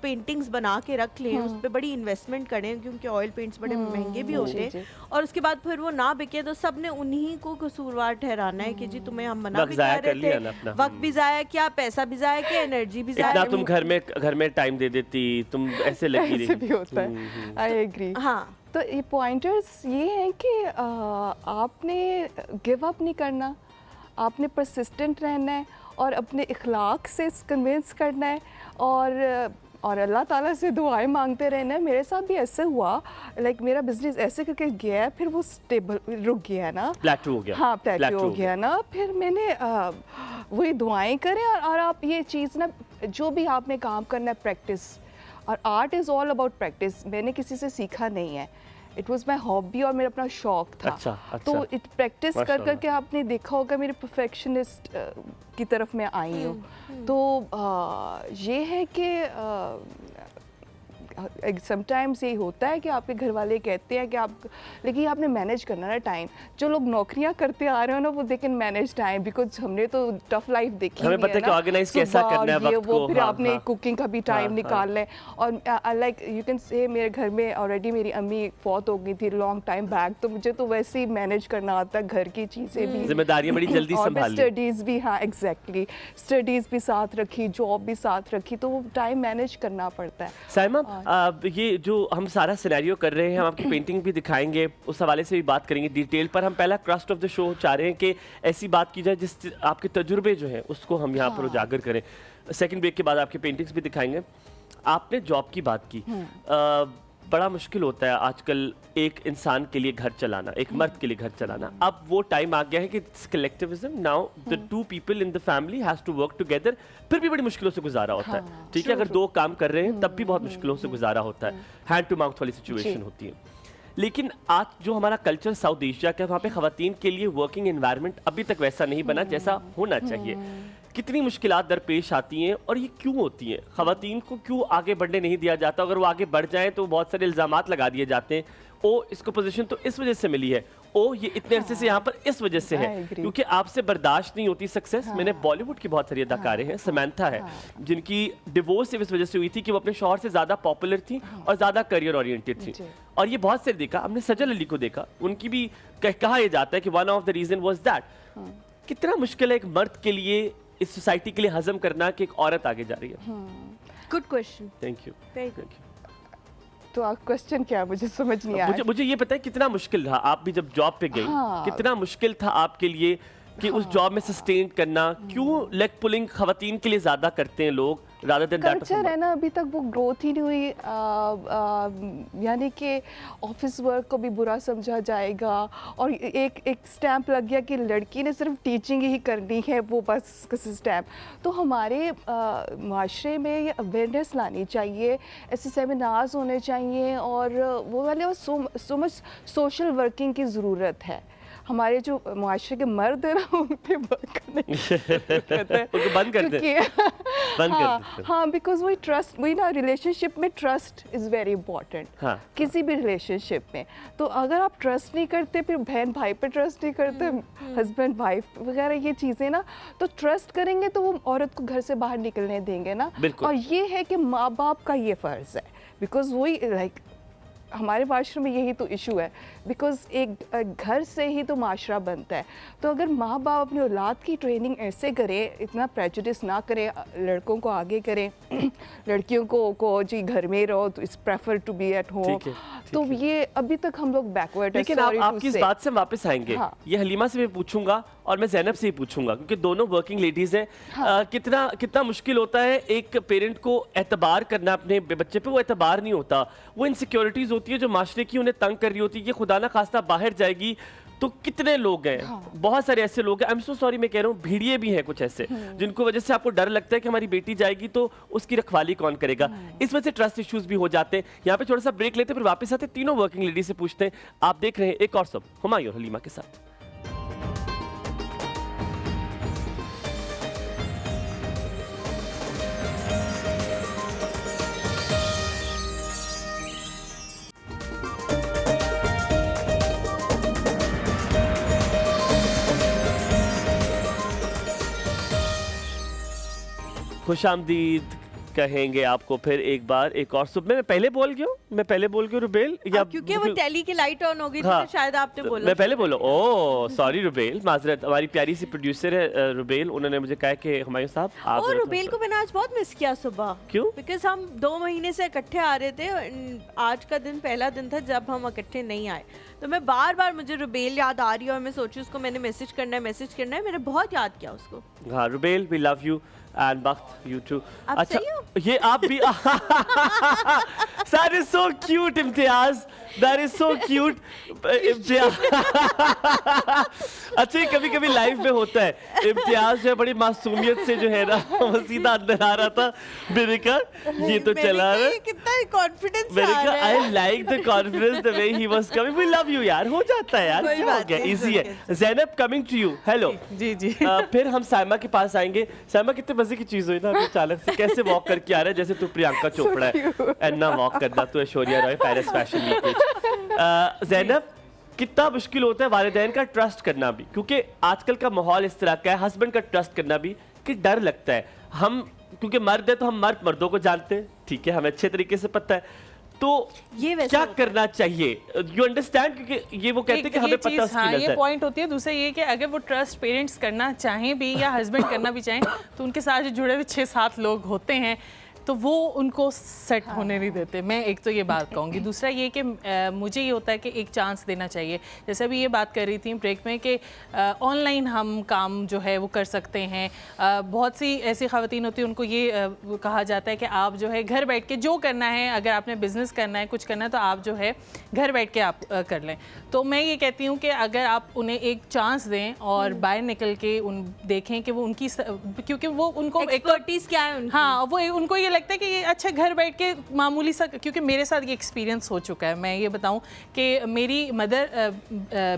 पेंटिंग्स बना के रख लें, उस पर बड़ी इन्वेस्टमेंट करें, क्योंकि ऑयल पेंट्स बड़े महंगे भी होते हैं, और उसके बाद फिर वो ना बिके तो सब ने उन्हीं को कसूरवार ठहराना है कि जी तुम्हें हम मना भी कर रहे थे, वक्त भी जाया किया, पैसा भी जाया किया, एनर्जी भी जाया, तुम घर में टाइम दे देती, तुम ऐसे लगी रही। भी होता है, आई एग्री। हाँ, तो ये पॉइंटर्स ये हैं कि आपने गिव अप नहीं करना, आपने परसिस्टेंट रहना है, और अपने इखलाक से कन्विंस करना है, और अल्लाह ताला से दुआएं मांगते रहना है। मेरे साथ भी ऐसे हुआ, लाइक मेरा बिजनेस ऐसे करके गया, फिर वो स्टेबल रुक गया ना, प्लेटू हो गया। हाँ, प्लेटू हो गया ना। फिर मैंने वही दुआएं करें, और आप ये चीज़ ना, जो भी आपने काम करना है, प्रैक्टिस, और art is all about practice. मैंने किसी से सीखा नहीं है, इट वॉज माई हॉबी और मेरा अपना शौक था। अच्छा। तो इट प्रैक्टिस कर के आपने देखा होगा मेरे परफेक्शनिस्ट की तरफ मैं आई हूँ। तो ये है कि समटाइम्स ये होता है कि आपके घर वाले कहते हैं कि आप, लेकिन आपने मैनेज करना ना टाइम। जो लोग नौकरियां करते आ रहे हो ना, वो they can manage time, because हमने तो टफ लाइफ देखी हमें पता है कि ऑर्गेनाइज कैसा करना है वक्त को। फिर आपने कुकिंग का भी टाइम निकालना है, और लाइक यू कैन से मेरे घर में ऑलरेडी मेरी अम्मी फौत हो गई थी लॉन्ग टाइम बैक, तो मुझे तो वैसे ही मैनेज करना आता है, घर की चीज़ें भी, जिम्मेदारियां बड़ी जल्दी संभाली, स्टडीज़ भी। हाँ एग्जैक्टली, स्टडीज़ भी साथ रखी, जॉब भी साथ रखी, तो वो टाइम मैनेज करना पड़ता है। साइमा, ये जो हम सारा सिनेरियो कर रहे हैं, हम आपकी पेंटिंग भी दिखाएंगे, उस हवाले से भी बात करेंगे डिटेल पर। हम पहला क्रस्ट ऑफ द शो चाह रहे हैं कि ऐसी बात की जाए जिस आपके तजुर्बे जो हैं उसको हम यहाँ पर उजागर करें। सेकंड ब्रेक के बाद आपकी पेंटिंग्स भी दिखाएंगे। आपने जॉब की बात की, बड़ा मुश्किल होता है आजकल एक इंसान के लिए घर चलाना, एक मर्द के लिए घर चलाना। अब वो टाइम आ गया है कि collectivism, now the two people in the family has to work together. फिर भी बड़ी मुश्किलों से गुजारा होता है, ठीक है, अगर दो काम कर रहे हैं तब भी बहुत मुश्किलों से गुजारा होता है, हैंड टू माउथ वाली सिचुएशन होती है। लेकिन आज जो हमारा कल्चर साउथ एशिया का, वहाँ पे खवातीन के लिए वर्किंग एनवायरनमेंट अभी तक वैसा नहीं बना जैसा होना चाहिए। कितनी मुश्किलात दरपेश आती हैं और ये क्यों होती हैं? खवातीन को क्यों आगे बढ़ने नहीं दिया जाता? अगर वो आगे बढ़ जाएं तो बहुत सारे इल्ज़ामात लगा दिए जाते हैं, ओ इसको पोजीशन तो इस वजह से मिली है, ओ ये इतने अरसे से यहाँ पर इस वजह से है, क्योंकि आपसे बर्दाश्त नहीं होती सक्सेस। मैंने बॉलीवुड की बहुत सारी अदाकारें हैं, समंथा है, जिनकी डिवोर्स सिर्फ इस वजह से हुई थी कि वो अपने शौहर से ज़्यादा पॉपुलर थी और ज़्यादा करियर ओरिएंटेड थी। और ये बहुत से देखा, हमने सजल अली को देखा, उनकी भी कहा यह जाता है कि one of the reason was that. कितना मुश्किल है एक मर्द के लिए, इस सोसाइटी के लिए हजम करना कि एक औरत आगे जा रही है। Good question, thank you. तो आप क्वेश्चन क्या, मुझे समझ नहीं आया। मुझे ये पता है कितना मुश्किल था, आप भी जब जॉब पे गई, कितना मुश्किल था आपके लिए कि उस जॉब में सस्टेन करना। क्यों लेग पुलिंग खवातीन के लिए ज्यादा करते हैं लोग, rather than that of a culture है mother? ना, अभी तक वो ग्रोथ ही नहीं हुई। यानी कि ऑफिस वर्क को भी बुरा समझा जाएगा और एक एक स्टैंप लग गया कि लड़की ने सिर्फ टीचिंग ही करनी है, वो बस किसी स्टैंप। तो हमारे माशरे में ये अवेयरनेस लानी चाहिए, ऐसे सेमिनार्स होने चाहिए और वो वाले सो मच सोशल वर्किंग की ज़रूरत है। हमारे जो माशरे के मर्द हैं ना, उन पे वर्क करने की ज़रूरत है। उनको बंद कर दे। बंद कर हाँ देते हैं। हाँ, बिकॉज वही ट्रस्ट, वही ना, रिलेशनशिप में ट्रस्ट इज़ वेरी इंपॉर्टेंट। हाँ। किसी भी रिलेशनशिप में तो अगर आप ट्रस्ट नहीं करते, फिर बहन भाई पे ट्रस्ट नहीं करते, हस्बैंड वाइफ वगैरह ये चीज़ें ना, तो ट्रस्ट करेंगे तो वो औरत को घर से बाहर निकलने देंगे ना। बिल्कुल। और ये है कि माँ बाप का ये फ़र्ज़ है, बिकॉज वही लाइक हमारे माशरे में यही तो इशू है, बिकॉज एक घर से ही तो माशरा बनता है। तो अगर माँ बाप अपनी औलाद की ट्रेनिंग ऐसे करें, इतना प्रेजुडिस ना करें, लड़कों को आगे करें, लड़कियों को जी घर में रहो, तो it's prefer to be at home, ठीक है, तो ये अभी तक हम लोग बैकवर्ड है। लेकिन आपकी इस बात से वापस आएंगे। हाँ। ये हलीमा से भी पूछूंगा और मैं ज़ैनब से ही पूछूंगा, क्योंकि दोनों वर्किंग लेडीज हैं। कितना मुश्किल होता है एक पेरेंट को एतबार करना अपने बच्चे पे। वो एतबार नहीं होता, वो इनसिक्योरिटीज होती है जो माशरे की उन्हें तंग कर रही होती है। ये खुदा ना खास्ता बाहर जाएगी तो कितने लोग हैं। हाँ। बहुत सारे ऐसे लोग हैं, आई एम सो सॉरी मैं कह रहा हूँ, भीड़िए भी हैं कुछ ऐसे जिनको वजह से आपको डर लगता है कि हमारी बेटी जाएगी तो उसकी रखवाली कौन करेगा। इस वजह से ट्रस्ट इश्यूज भी हो जाते हैं। यहाँ पे थोड़ा सा ब्रेक लेते हैं, फिर वापस आते हैं, तीनों वर्किंग लेडी से पूछते हैं। आप देख रहे हैं एक और सब हुमायूं और हलीमा के साथ। खुशामदीद कहेंगे आपको फिर एक बार एक और सुबह। मैं पहले बोल गया हूँ, रुबेल, या क्योंकि वो टेली की लाइट ऑन हो गई थी, हाँ, तो शायद आपने बोला। मैं पहले बोला। ओह सॉरी रुबेल, माजरत। हमारी प्यारी सी प्रोड्यूसर है रुबेल, उन्होंने मुझे कहा कि हुमायूं साहब आप और रुबेल को मैंने आज बहुत मिस किया सुबह। क्यों? बिकॉज हम 2 महीने से इकट्ठे आ रहे थे, आज का दिन पहला दिन था जब हम इकट्ठे नहीं आए। तो मैं बार मुझे रुबेल याद आ रही है और मैं सोची उसको मैंने मैसेज करना है। मैंने बहुत याद किया उसको। हाँ Rubel, we love you and बख्त यू टू। आप अच्छा सही हो? ये आप भी that is so cute Imtiaz, that is so cute Imtiaz. अच्छा ये कभी कभी लाइफ में होता है। इम्तियाज जो है बड़ी मासूमियत से जो है ना वो सीधा अंदर आ रहा था। मैंने कहा ये तो चला रहा है, कितना कॉन्फिडेंस मैंने आ कहा रहा है। I like the confidence the way he was coming. We love you यार, हो जाता है यार, कोई क्या हो बात गया, नहीं, इजी है। okay. Zainab coming to you, hello. जी जी। फिर हम साइमा के पास आएंगे। साइमा कितने मजे की चीज हुई ना, अभी अचानक से कैसे वॉक करके आ रहा है जैसे तू प्रियंका चोपड़ा है। एन्ना वॉक करना तू Aishwarya Rai Paris fashion week में। ज़ैनब कितना मुश्किल होता है वालिदैन का ट्रस्ट करना भी, क्योंकि आजकल का माहौल इस तरह का है, हस्बैंड का ट्रस्ट करना भी कि डर लगता है। हम क्योंकि मर्द है तो हम मर्दों को जानते हैं, ठीक है, हमें अच्छे तरीके से पता है। तो ये वैसे क्या होता है। करना चाहिए, यू अंडरस्टैंड, क्योंकि ये वो कहते हैं कि हमें पता है उसकी हाँ, ये नज़र। पॉइंट होती है। दूसरा ये कि अगर वो ट्रस्ट पेरेंट्स करना चाहें भी या हस्बैंड करना भी चाहें, तो उनके साथ जो जुड़े हुए 6-7 लोग होते हैं तो वो उनको सेट होने नहीं देते। मैं एक तो ये बात कहूँगी। दूसरा ये कि मुझे ये होता है कि एक चांस देना चाहिए। जैसे अभी ये बात कर रही थी ब्रेक में कि ऑनलाइन हम काम जो है वो कर सकते हैं। बहुत सी ऐसी ख़वातीन होती हैं, उनको ये कहा जाता है कि आप जो है घर बैठ के जो करना है, अगर आपने बिज़नेस करना है, कुछ करना है, तो आप जो है घर बैठ के आप कर लें। तो मैं ये कहती हूँ कि अगर आप उन्हें एक चांस दें और बाहर निकल के देखें कि वो उनकी, क्योंकि वो उनको एक्सपर्टीज क्या है उनकी? हाँ, वो उनको ये लगता है कि ये अच्छा घर बैठ के मामूली सा, क्योंकि मेरे साथ ये एक्सपीरियंस हो चुका है। मैं ये बताऊं कि मेरी मदर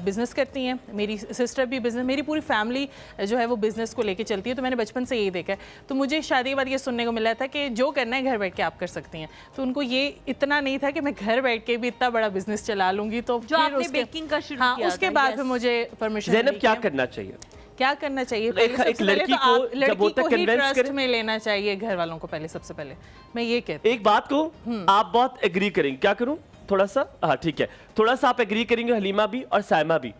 बिज़नेस करती हैं, मेरी सिस्टर भी बिज़नेस, मेरी पूरी फैमिली जो है वो बिज़नेस को लेके चलती है। तो मैंने बचपन से यही देखा है। तो मुझे शादी के बाद ये सुनने को मिला था कि जो करना है घर बैठ के आप कर सकती हैं। तो उनको ये इतना नहीं था कि मैं घर बैठ के भी इतना बड़ा बिज़नेस चला लूँगी। तो जो आपने बेकिंग का शुरू हाँ, किया उसके था, बाद yes. फिर मुझे परमिशन। ज़ैनब क्या करना चाहिए? क्या करना चाहिए? एक लड़की को जब वो तक कन्विंस करे, में लेना चाहिए घर वालों को पहले। सबसे पहले मैं ये कहती एक बात को आप बहुत एग्री करेंगे, क्या करूं थोड़ा सा, हाँ ठीक है, थोड़ा सा आप एग्री करेंगे, हलीमा भी और साइमा भी।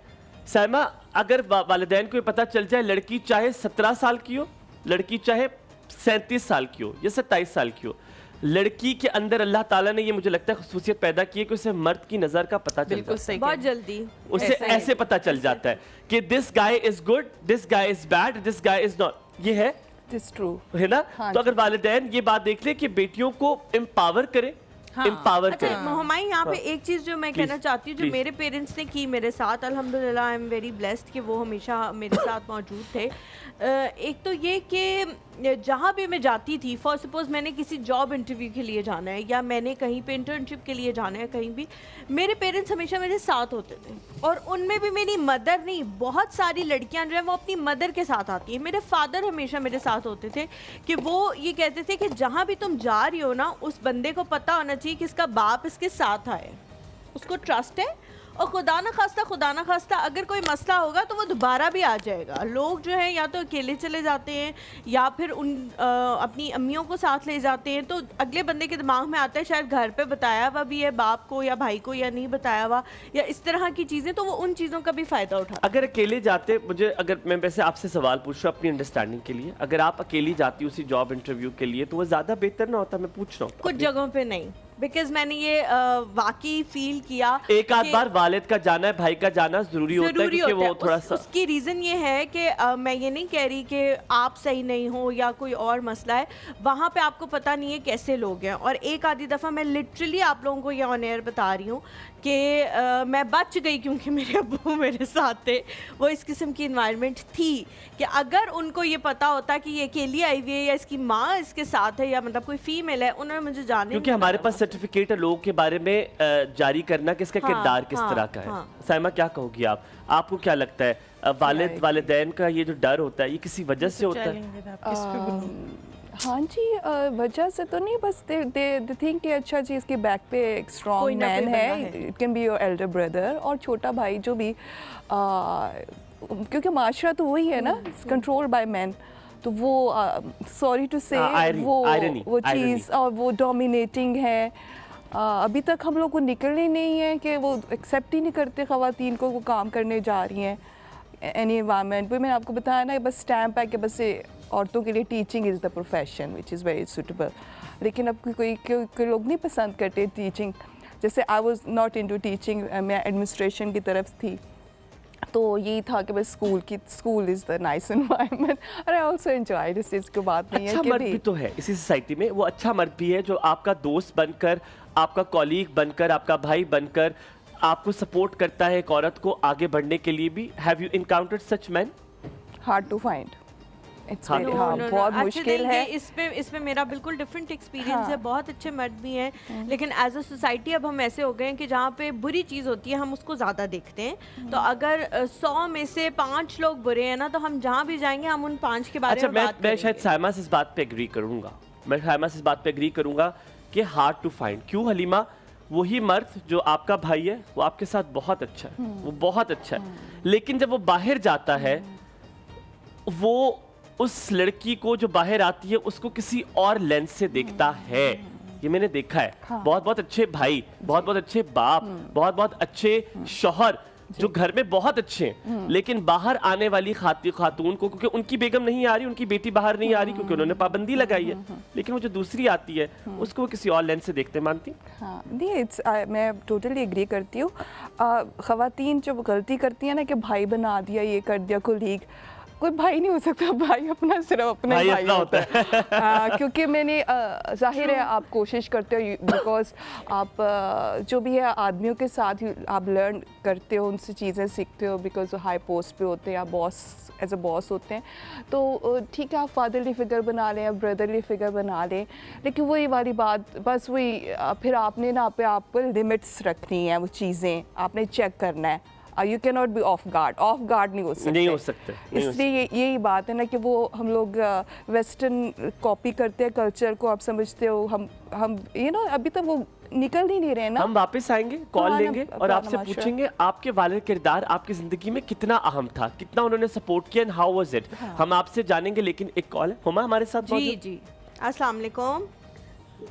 साइमा, अगर वालिदैन को ये पता चल जाए लड़की चाहे 17 साल की हो, लड़की चाहे 37 साल की हो या 27 साल की हो, लड़की के अंदर अल्लाह ताला ने ये मुझे लगता है खुसूसियत पैदा की है कि उसे मर्द की नजर का पता चल बिल्कुल जाता सही है। बहुत जल्दी उसे ऐसे पता चल जाता है कि this guy is good, this guy is bad, this guy is not. ये है दिस ट्रू है ना? हाँ तो अगर वालिदैन ये बात देख ले कि बेटियों को एम्पावर करें, एम्पावर अच्छा करें। हुमायूं, यहाँ पे एक चीज जो मैं कहना चाहती हूँ, जो please. मेरे पेरेंट्स ने की मेरे साथ, अल्हम्दुलिल्लाह आई एम वेरी ब्लेस्ड कि वो हमेशा मेरे साथ मौजूद थे। एक तो ये कि जहाँ भी मैं जाती थी, फॉर सपोज मैंने किसी जॉब इंटरव्यू के लिए जाना है या मैंने कहीं पे इंटर्नशिप के लिए जाना है कहीं भी, मेरे पेरेंट्स हमेशा मेरे साथ होते थे। और उनमें भी मेरी मदर नहीं, बहुत सारी लड़कियां जो हैं वो अपनी मदर के साथ आती हैं। मेरे फादर हमेशा मेरे साथ होते थे कि वो ये कहते थे कि जहाँ भी तुम जा रही हो ना, उस बंदे को पता होना चाहिए कि इसका बाप इसके साथ आए, उसको ट्रस्ट है, और खुदा ना खास्ता अगर कोई मसला होगा तो वो दोबारा भी आ जाएगा। लोग जो है या तो अकेले चले जाते हैं या फिर अपनी अम्मियों को साथ ले जाते हैं, तो अगले बंदे के दिमाग में आता है शायद घर पे बताया हुआ भी है बाप को या भाई को या नहीं बताया हुआ, या इस तरह की चीज़ें, तो वो उन चीज़ों का भी फ़ायदा उठा। अगर अकेले जाते, मुझे अगर मैं वैसे आपसे सवाल पूछ रहा हूँ अपनी अंडरस्टैंडिंग के लिए, अगर आप अकेली जाती उसी जॉब इंटरव्यू के लिए तो वो ज़्यादा बेहतर ना होता? मैं पूछ रहा हूँ। कुछ जगहों पे नहीं, बिकॉज मैंने ये वाकई फील किया। एक आध बार वालिद का जाना है, भाई का जाना जरूरी होता है, क्योंकि वो थोड़ा सा उसकी रीज़न ये है कि मैं ये नहीं कह रही कि आप सही नहीं हो या कोई और मसला है, वहाँ पे आपको पता नहीं है कैसे लोग हैं। और एक आधी दफ़ा मैं लिटरली आप लोगों को ये ऑन एयर बता रही हूँ कि मैं बच गई क्योंकि मेरे अब्बू मेरे साथ थे। वो इस किस्म की इन्वायरमेंट थी कि अगर उनको ये पता होता कि ये अकेली आई हुई है या इसकी माँ इसके साथ है या मतलब कोई फीमेल है, उन्होंने मुझे जाने, क्योंकि हमारे पास सर्टिफिकेट है लोगों के बारे में जारी करना कि इसका किरदार किस तरह का है। साइमा क्या कहोगी आप? आपको क्या लगता है वालिदैन का ये जो डर होता है ये किसी वजह से होता है? हाँ जी, वजह से तो नहीं, बस दे थिंक कि अच्छा जी इसके बैक पे एक स्ट्रॉन्ग मैन है, it can be your Elder brother, और छोटा भाई जो भी क्योंकि माशरा तो वही है ना, कंट्रोल बाय मैन, तो वो सॉरी टू से वो चीज़ और वो डोमिनेटिंग है। अभी तक हम लोग को निकलने नहीं है कि वो एक्सेप्ट ही नहीं करते ख़वातीन को वो काम करने जा रही हैं एनी एनवायरनमेंट पे। मैंने आपको बताया ना, बस स्टैम्प है कि बस औरतों के लिए teaching is the profession which is very suitable, लेकिन अब कोई लोग नहीं पसंद करते टीचिंग। जैसे I was not into teaching, मैं एडमिनिस्ट्रेशन की तरफ थी, तो यही था कि बस school is the nice environment, और आई आल्सो एंजॉयड, इस चीज़ की बात नहीं है अच्छा कि मर्द भी तो है इसी सोसाइटी में, वो अच्छा मर्द भी है जो आपका दोस्त बनकर, आपका कॉलीग बनकर, आपका भाई बनकर आपको सपोर्ट करता है एक औरत को आगे बढ़ने के लिए भी। Have you encountered such man? Hard to find, it's very No, hard, no, no. बहुत अच्छा, मुश्किल नहीं, है। इसमें मेरा बिल्कुल डिफरेंट एक्सपीरियंस हाँ। है। बहुत अच्छे मर्द भी हैं, लेकिन एज अ सोसाइटी अब हम ऐसे हो गए हैं कि जहाँ पे बुरी चीज़ होती है हम उसको ज़्यादा देखते हैं। तो अगर 100 में से 5 लोग बुरे हैं ना, तो हम जहाँ भी जाएंगे हम उन 5 के बारे अच्छा, में बात मैं करेंगे। शायद साइमा से इस बात पे एग्री करूंगा, मैं साइमा से इस बात पे एग्री करूंगा कि हार्ड टू फाइंड। क्यों हलीमा? वही मर्द जो आपका भाई है वो आपके साथ बहुत अच्छा है, वो बहुत अच्छा है, लेकिन जब वो बाहर जाता है वो उस लड़की को जो बाहर आती है उसको किसी और लेंस से देखता है। ये मैंने देखा है। बहुत बहुत अच्छे भाई, बहुत बहुत अच्छे बाप, बहुत बहुत अच्छे शौहर जो घर में बहुत अच्छे हैं, लेकिन बाहर आने वाली खातून को, क्योंकि उनकी बेगम नहीं आ रही, उनकी बेटी बाहर नहीं आ रही क्योंकि उन्होंने पाबंदी लगाई है, लेकिन वो जो दूसरी आती है उसको वो किसी और लेंस से देखते। मानती? हाँ नहीं, मैं टोटली एग्री करती हूँ। ख़वातीन जब गलती करती हैं ना कि भाई बना दिया, ये कर दिया, कोलीग, कोई भाई नहीं हो सकता, भाई अपना सिर्फ अपना भाई होता है। क्योंकि मैंने जाहिर है आप कोशिश करते हो, बिकॉज आप जो भी है आदमियों के साथ आप लर्न करते हो, उनसे चीज़ें सीखते हो, बिकॉज वो हाई पोस्ट पे होते हैं या बॉस एज अ बॉस होते हैं। तो ठीक है आप फादरली फिगर बना लें या ब्रदरली फिगर बना लें, लेकिन वही वाली बात, बस वही फिर आपने ना पे आपको लिमिट्स रखनी है, वो चीज़ें आपने चेक करना है। You can not be of guard नहीं हो सकते, नहीं हो सकते। इसलिए यही बात है ना कि वो हम लोग वेस्टर्न कॉपी करते हैं कल्चर को, आप समझते हो, हम यू नो अभी तक वो निकल ही नहीं रहे ना। हम वापस आएंगे, कॉल लेंगे और आपसे पूछेंगे आपके वालिद किरदार आपकी जिंदगी में कितना अहम था, कितना उन्होंने सपोर्ट किया, एंड हाउ वाज इट। हम आपसे जानेंगे, लेकिन एक कॉल है। हुमा हमारे साथ जी जी, अस्सलाम वालेकुम।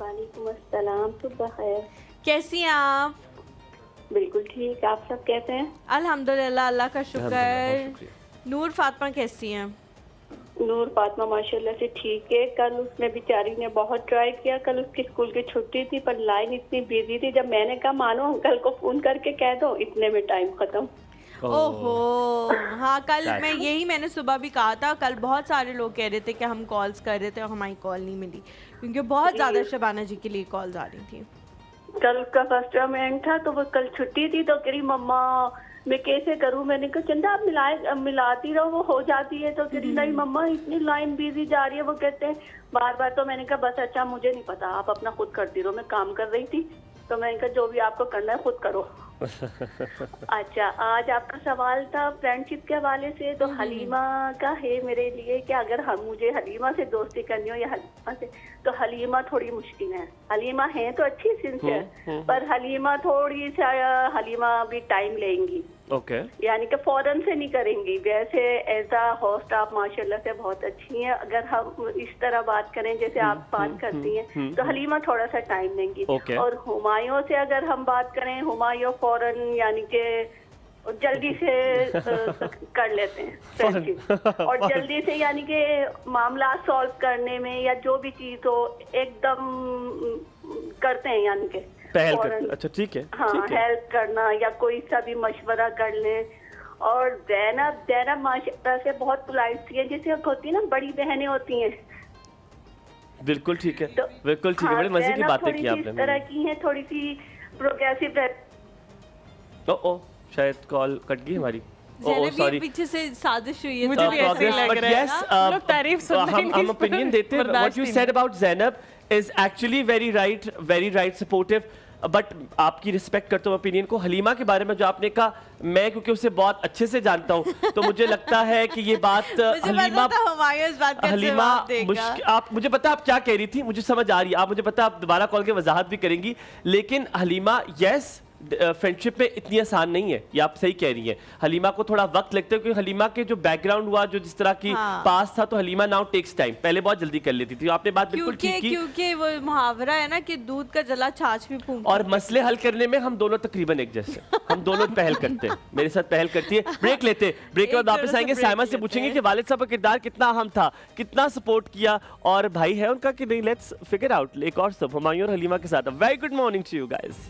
वालेकुम अस्सलाम, सुबह खैर। कैसी हैं आप? बिल्कुल ठीक, आप सब कैसे हैं? अल्हम्दुलिल्लाह, अल्लाह का शुक्र। नूर फातिमा कैसी हैं? नूर फातिमा माशाल्लाह से ठीक है। कल उसने बेचारी ने बहुत ट्राई किया, कल उसकी स्कूल की छुट्टी थी पर लाइन इतनी बिजी थी, जब मैंने कहा मानो अंकल को फोन करके कह दो, इतने में टाइम खत्म। ओहो हाँ, कल Sad. मैंने सुबह भी कहा था, कल बहुत सारे लोग कह रहे थे कि हम कॉल्स कर रहे थे और हमारी कॉल नहीं मिली, क्योंकि बहुत ज़्यादा शबाना जी के लिए कॉल्स आ रही थी। कल का फर्स्ट टर्म था तो वो कल छुट्टी थी, तो कह रही मम्मा मैं कैसे करूं। मैंने कहा चंदा आप मिलाती रहो, वो हो जाती है। तो कह रही नहीं मम्मा इतनी लाइन बिजी जा रही है, वो कहते हैं बार बार। तो मैंने कहा बस अच्छा मुझे नहीं पता, आप अपना खुद करती रहो। मैं काम कर रही थी तो मैंने कहा जो भी आपको करना है खुद करो। अच्छा, आज आपका सवाल था फ्रेंडशिप के हवाले से, तो हलीमा का है मेरे लिए कि अगर मुझे हलीमा से दोस्ती करनी हो या हलीमा से, तो हलीमा थोड़ी मुश्किल है। हलीमा है तो अच्छी सिंसियर, पर हलीमा थोड़ी सा हलीमा भी टाइम लेंगी। ओके यानी कि फौरन से नहीं करेंगी। वैसे एज अ होस्ट आप माशाल्लाह से बहुत अच्छी हैं। अगर हम इस तरह बात करें जैसे आप बात करती हैं, तो हलीमा थोड़ा सा टाइम देंगी। Okay. और हुमायूं से अगर हम बात करें, हुमायूं फौरन यानी कि जल्दी से कर लेते हैं फ्रेंडशिप, और जल्दी से यानी कि मामला सॉल्व करने में या जो भी चीज हो एकदम करते हैं, यानी कि पहल फौरन। करते। अच्छा ठीक है, हाँ, ठीक है। हेल्प करना या कोई सा भी मशवरा कर ले। और ज़ैनब माशाल्लाह से बहुत पोलाइट सी है, जैसे होती है ना बड़ी बहनें होती हैं। बिल्कुल ठीक है, तो बिल्कुल ठीक है। हाँ, बड़ी मजे की ज़ैनब बातें थोड़ी की सी आपने। इस तरह की हैं, थोड़ी सी प्रोग्रेसिव। ओ शायद कॉल कट गई हमारी। ज़ैनब, ये सॉरी, पीछे से साजिश हुई है। मुझे भी ऐसे ही लग रहा है। yes, लोग तारीफ सुनते ही हम नहीं, ओपिनियन देते हैं। व्हाट बर्दाश्त you he said about Zainab is actually very right supportive, but आपकी रिस्पेक्ट करता हूँ ओपिनियन को। हलीमा के बारे में जो आपने कहा, मैं क्योंकि उसे बहुत अच्छे से जानता हूँ, तो मुझे लगता है कि ये बात हलीमा हलीमा मुश्किल, आप मुझे पता आप क्या कह रही थी, मुझे समझ आ रही है। आप मुझे पता आप दोबारा कॉल के वजाहत भी करेंगी, लेकिन हलीमा यस फ्रेंडशिप में इतनी आसान नहीं है, ये आप सही कह रही हैं। हलीमा को थोड़ा वक्त लगता है, क्योंकि हलीमा के जो बैकग्राउंड हुआ, जो जिस तरह की पास था, तो हलीमा नाउ टेक्स टाइम। पहले बहुत जल्दी कर लेती थी। आपने बात बिल्कुल ठीक की, क्योंकि वो मुहावरा है ना कि दूध का जला छाछ भी फूंक। और मसले हल करने में हम दोनों तकरीबन एक जैसे, हम दोनों पहल करते हैं। मेरे साथ पहल करती है। ब्रेक लेते, ब्रेक के बाद वापस आएंगे। साइमा से पूछेंगे कि वालिद साहब का किरदार कितना अहम था, कितना सपोर्ट किया, और भाई है उनका कि नहीं। Let's figure out. एक और सब हुमायूं और हलीमा के साथ। Very good morning to you guys.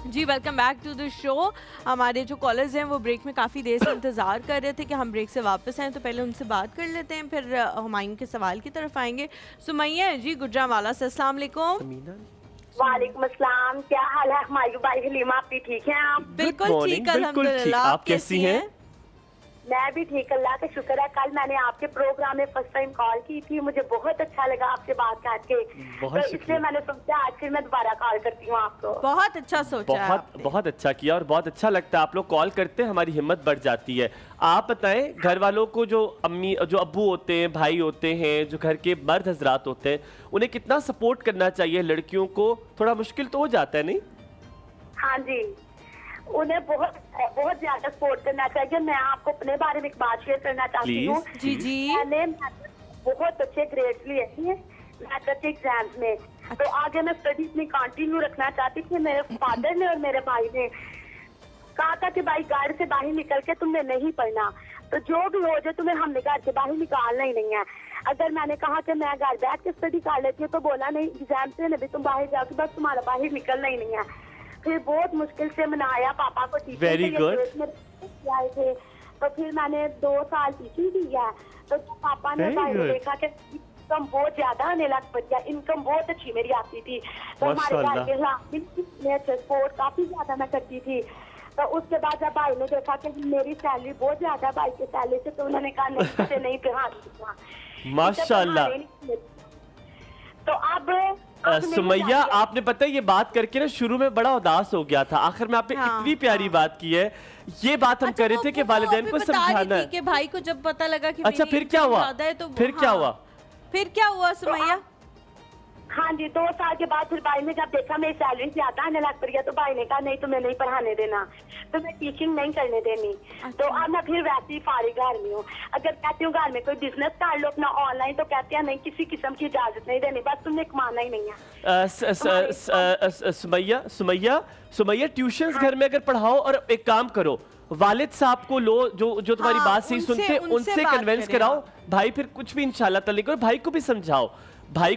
जी, welcome back to the show. हमारे जो कॉलर्स हैं वो ब्रेक में काफ़ी देर से इंतज़ार कर रहे थे कि हम ब्रेक से वापस आएँ, तो पहले उनसे बात कर लेते हैं, फिर हुमायूं के सवाल की तरफ आएंगे। सुमैया जी गुजरांवाला से, अस्सलाम वालेकुम। वालेकुम अस्सलाम, क्या हाल है हुमायूं भाई, हलीमा आपकी ठीक हैं आप? बिल्कुल ठीक, अल्हम्दुलिल्लाह। आप कैसी हैं? मैं भी ठीक, अल्लाह का शुक्र है। कल मैंने आपके प्रोग्राम में फर्स्ट टाइम कॉल की थी, मुझे बहुत अच्छा लगा आपसे बात करके, बहुत तो इसलिए मैंने सोचा आज फिर मैं दोबारा कॉल करती हूँ आपको। बहुत अच्छा सोचा है आपने। बहुत अच्छा किया, और बहुत अच्छा लगता है आप लोग कॉल करते हैं, हमारी हिम्मत बढ़ जाती है। आप बताएं, घर वालों को जो अम्मी जो अब्बू होते हैं, भाई होते हैं, जो घर के मर्द हजरात होते हैं, उन्हें कितना सपोर्ट करना चाहिए? लड़कियों को थोड़ा मुश्किल तो हो जाता है, नहीं? हाँ जी, उन्हें बहुत बहुत ज्यादा सपोर्ट करना चाहिए। मैं आपको अपने बारे में एक बात शेयर करना चाहती हूँ। जी जी। मैंने बहुत अच्छे ग्रेड्स लिए हैं मैट्रिक एग्जाम्स में, तो आगे मैं स्टडीज में कंटिन्यू रखना चाहती थी। मेरे फादर ने और मेरे भाई ने कहा था कि भाई घर से बाहर निकल के तुमने नहीं पढ़ना, तो जो भी हो जाए तुम्हें हमने घर से बाहर निकालना ही नहीं है। अगर मैंने कहा कि मैं घर बैठ के स्टडी कर लेती हूँ, तो बोला नहीं, एग्जाम से नहीं, तुम बाहर जाओगे, बस तुम्हारा बाहर निकलना ही नहीं है। फिर बहुत मुश्किल से मनाया पापा को, टीचर Very good. आए थे, तो फिर मैंने 2 साल टीचिंग की है। तो पापा ने Very भाई ने good. देखा कि इनकम बहुत ज्यादा आने लग पड़ी, इनकम बहुत अच्छी मेरी आती थी, तो हमारे घर के खिलाफ सपोर्ट काफी ज्यादा मैं करती थी। तो उसके बाद जब भाई ने देखा कि मेरी सैलरी बहुत ज्यादा भाई की सैलरी से, तो उन्होंने कहा नहीं से नहीं माशाल्लाह। तो अब सुमैया, आपने पता है ये बात करके ना शुरू में बड़ा उदास हो गया था, आखिर में आपने इतनी प्यारी बात की है। ये बात हम कर रहे थे कि वालिदैन को समझाना है कि भाई को जब पता लगा कि अच्छा, फिर क्या हुआ? तो फिर क्या हुआ? फिर क्या हुआ सुमैया? हाँ जी, 2 साल के बाद फिर भाई ने जब देखा मेरी सैलरी ज्यादा आने लग पड़ी है, तो भाई ने कहा नहीं तुम्हें नहीं पढ़ाने देना, तो मैं टीचिंग नहीं करने देनी। तो अब मैं फिर वैसे ही फारिग घर में हूँ। अगर कहती हूँ घर में कोई बिजनेस कर लो अपना ऑनलाइन, तो कहते हैं नहीं किसी किस्म की इजाजत नहीं देनी, बस तुमने कमाना ही नहीं है। सुमैया ट्यूशंस घर में अगर पढ़ाओ और एक काम करो, वालिद साहब को लो जो तुम्हारी हाँ, बात सही सुनते हैं, उनसे बात कन्विंस करें कराओ। आप। भाई फिर कुछ भी इंशाल्लाह ताला करो, भाई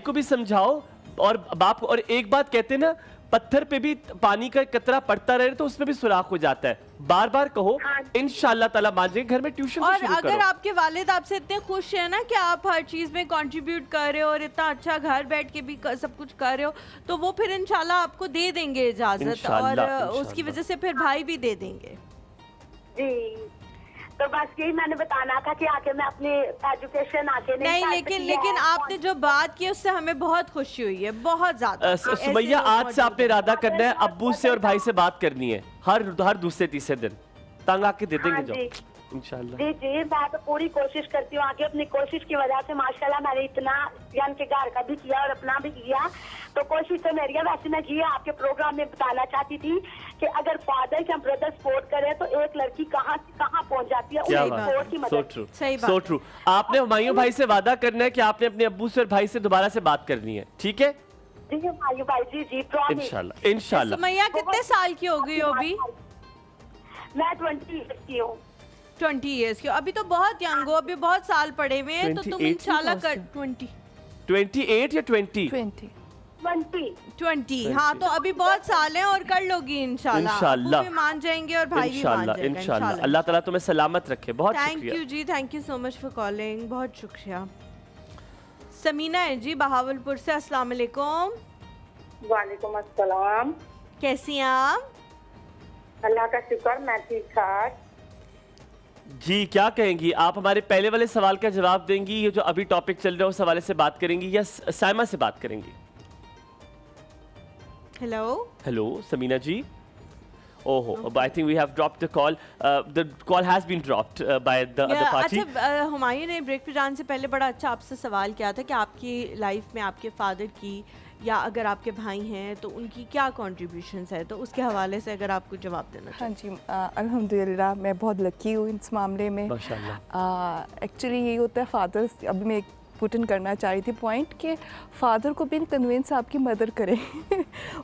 को भी समझाओ और बाप को। और एक बात कहते हैं ना, पत्थर पे भी पानी का कतरा पड़ता रहे तो उसमें भी सुराख हो जाता है। बार बार कहो, इंशाल्लाह ताला मान जाएंगे। घर में ट्यूशन और शुरू अगर करो। आपके वालिद आपसे इतने खुश हैं ना कि आप हर चीज में कंट्रीब्यूट कर रहे हो और इतना अच्छा घर बैठ के भी सब कुछ कर रहे हो, तो वो फिर इंशाल्लाह आपको दे देंगे इजाजत, और इंशाल्लाह, उसकी वजह से फिर भाई भी दे देंगे। जी, तो बस यही मैंने बताना था कि आके मैं अपनी एजुकेशन आके नहीं, कर लेकिन सकी लेकिन है। आपने जो बात की उससे हमें बहुत खुशी हुई है, बहुत ज्यादा। सुमैया, आज से आपने इरादा करना है अब्बू से और भाई से बात करनी है हर दूसरे तीसरे दिन, तंग आके दे देंगे हाँ जो जी। इंशाल्लाह। जी जी, मैं तो पूरी कोशिश करती हूँ। आगे अपनी कोशिश की वजह से माशाल्लाह मैंने इतना यानी के घर का भी किया और अपना भी किया, तो कोशिश तो मेरी है। वैसे मैं ये आपके प्रोग्राम में बताना चाहती थी कि अगर फादर या ब्रदर सपोर्ट करे तो एक लड़की कहाँ से कहाँ पहुँच जाती है, क्या उनकी बात सपोर्ट की है, मदद सो ट्रू, सही बात सो है। ट्रू। आपने हुमायूं भाई से वादा करना है कि आपने अपने अब्बू से और भाई से दोबारा से बात करनी है, ठीक है? जी भाई जी जी प्रॉमिस। इंशाल्लाह इंशाल्लाह। सुमैया कितने साल की हो गई हो अभी? मैं 20 की हूँ। 20 इयर्स की हो, अभी तो बहुत यंग हो, अभी बहुत साल पड़े हुए हैं, तो तुम 28 इंशाल्लाह कर 28 या 20? 20 हाँ, तो अभी बहुत साल हैं और कर लोगी इंशाल्लाह। इंशाल्लाह। अब्बू भी मान जाएंगे और भाई भी मान इंशाल्लाह जाएगा इंशाल्लाह। अल्लाह ताला तुम्हें सलामत रखे। बहुत थैंक शुक्रिया। यू जी, thank you so much for calling, बहुत शुक्रिया। समीना है जी बहावलपुर से, अस्सलाम वालेकुम। वालेकुम अस्सलाम। कैसी हैं आप? अल्लाह का शुक्र, मैं ठीक ठाक। जी, क्या कहेंगी आप? हमारे पहले वाले सवाल का जवाब देंगी, ये जो अभी टॉपिक चल रहा है उस हवाले से बात करेंगी, या साइमा से बात करेंगी? Hello hello Sameena ji. ओहो, I think we have dropped the call. The call has been dropped by the other party. अच्छा, हुमायूं ने ब्रेक पे जाने से पहले बड़ा अच्छा आपसे सवाल किया था कि आपकी लाइफ में आपके फादर की या अगर आपके भाई हैं तो उनकी क्या कॉन्ट्रीब्यूशंस है, तो उसके हवाले से अगर आपको जवाब देना हाँ जी, अल्हम्दुलिल्लाह मैं बहुत लकी हूँ इस मामले में। माशाल्लाह। एक्चुअली यही होता है, फादर, अभी मैं एक पुट इन करना चाह रही थी पॉइंट कि फादर को भी कन्विंस आपकी मदर करें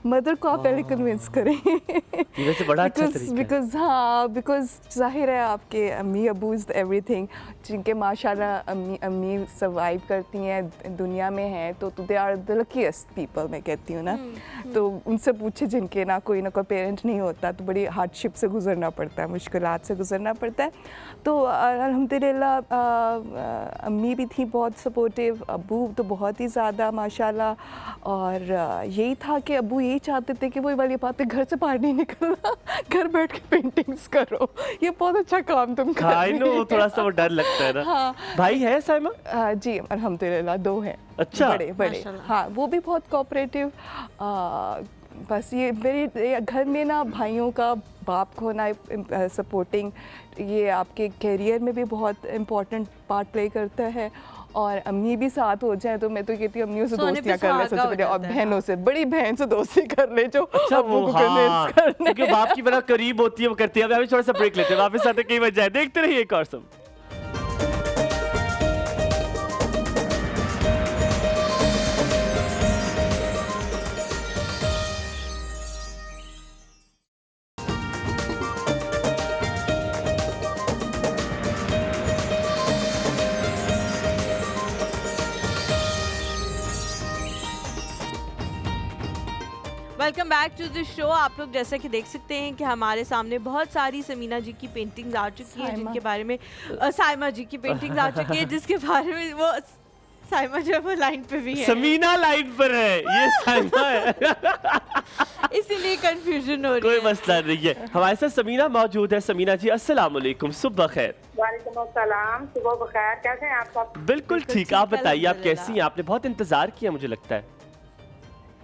मदर को आप पहले कन्विंस करें। ये वैसे बड़ा अच्छा तरीका है। बिकॉज हाँ, बिकॉज जाहिर है आपके अम्मी अबू इज़ एवरीथिंग, जिनके माशाल्लाह अम्मी सर्वाइव करती हैं दुनिया में हैं, तो they are the luckiest people मैं कहती हूँ ना। तो उनसे पूछे जिनके ना कोई पेरेंट नहीं होता, तो बड़ी हार्डशिप से गुजरना पड़ता है, मुश्किलात से गुजरना पड़ता है। तो अल्हम्दुलिल्लाह अम्मी भी थी बहुत सपोर्टिव, अब्बू तो बहुत ही ज़्यादा माशाल्लाह। और यही था कि अब्बू यही चाहते थे कि वही वाली बात है, घर से बाहर नहीं निकलना, घर बैठ के पेंटिंग्स करो, ये बहुत अच्छा काम तुम कर रही हो। थोड़ा सा वो डर लगता है ना। हाँ। भाई है साइमा? जी अल्हम्दुलिल्लाह 2 हैं। अच्छा। बड़े माशाल्लाह। हाँ, वो भी बहुत कोऑपरेटिव। बस ये मेरे घर में ना भाइयों का बाप को होना सपोर्टिंग, ये आपके करियर में भी बहुत इम्पोर्टेंट पार्ट प्ले करता है। और अम्मी भी साथ हो जाए तो मैं तो कहती हूँ अम्मियों से सोने पे दोस्तियाँ कर ले सुहागा सबसे हो पहले, और जाता है। बहनों से, बड़ी बहन से दोस्ती कर ले जो अच्छा, अब्बू वो को हाँ, convince करने। क्योंकि बाप की बड़ा करीब होती है, वो करती है। अभी थोड़ा सा ब्रेक लेते हैं, वापस आते कई बज जाए। देखते रहिए एक और सब। Welcome back to the show. आप लोग जैसा कि देख सकते हैं कि हमारे सामने बहुत सारी समीना जी की पेंटिंग्स आ चुकी हैं, जिनके बारे में साइमा जी की पेंटिंग्स आ चुकी है, जिसके बारे में वो साइमा जो है वो लाइन पे भी है, समीना लाइन पर है, ये साइमा है। इसीलिए कंफ्यूजन हो रही कोई है। मसला नहीं है। हमारे साथ समीना मौजूद है। समीना जी अस्सलाम वालेकुम, सुबह खैर। वालेकुम अस्सलाम, सुबह बखैर। कैसे हैं आप सब? बिल्कुल ठीक। आप बताइए, आप कैसी हैं? आपने बहुत इंतजार किया मुझे लगता है।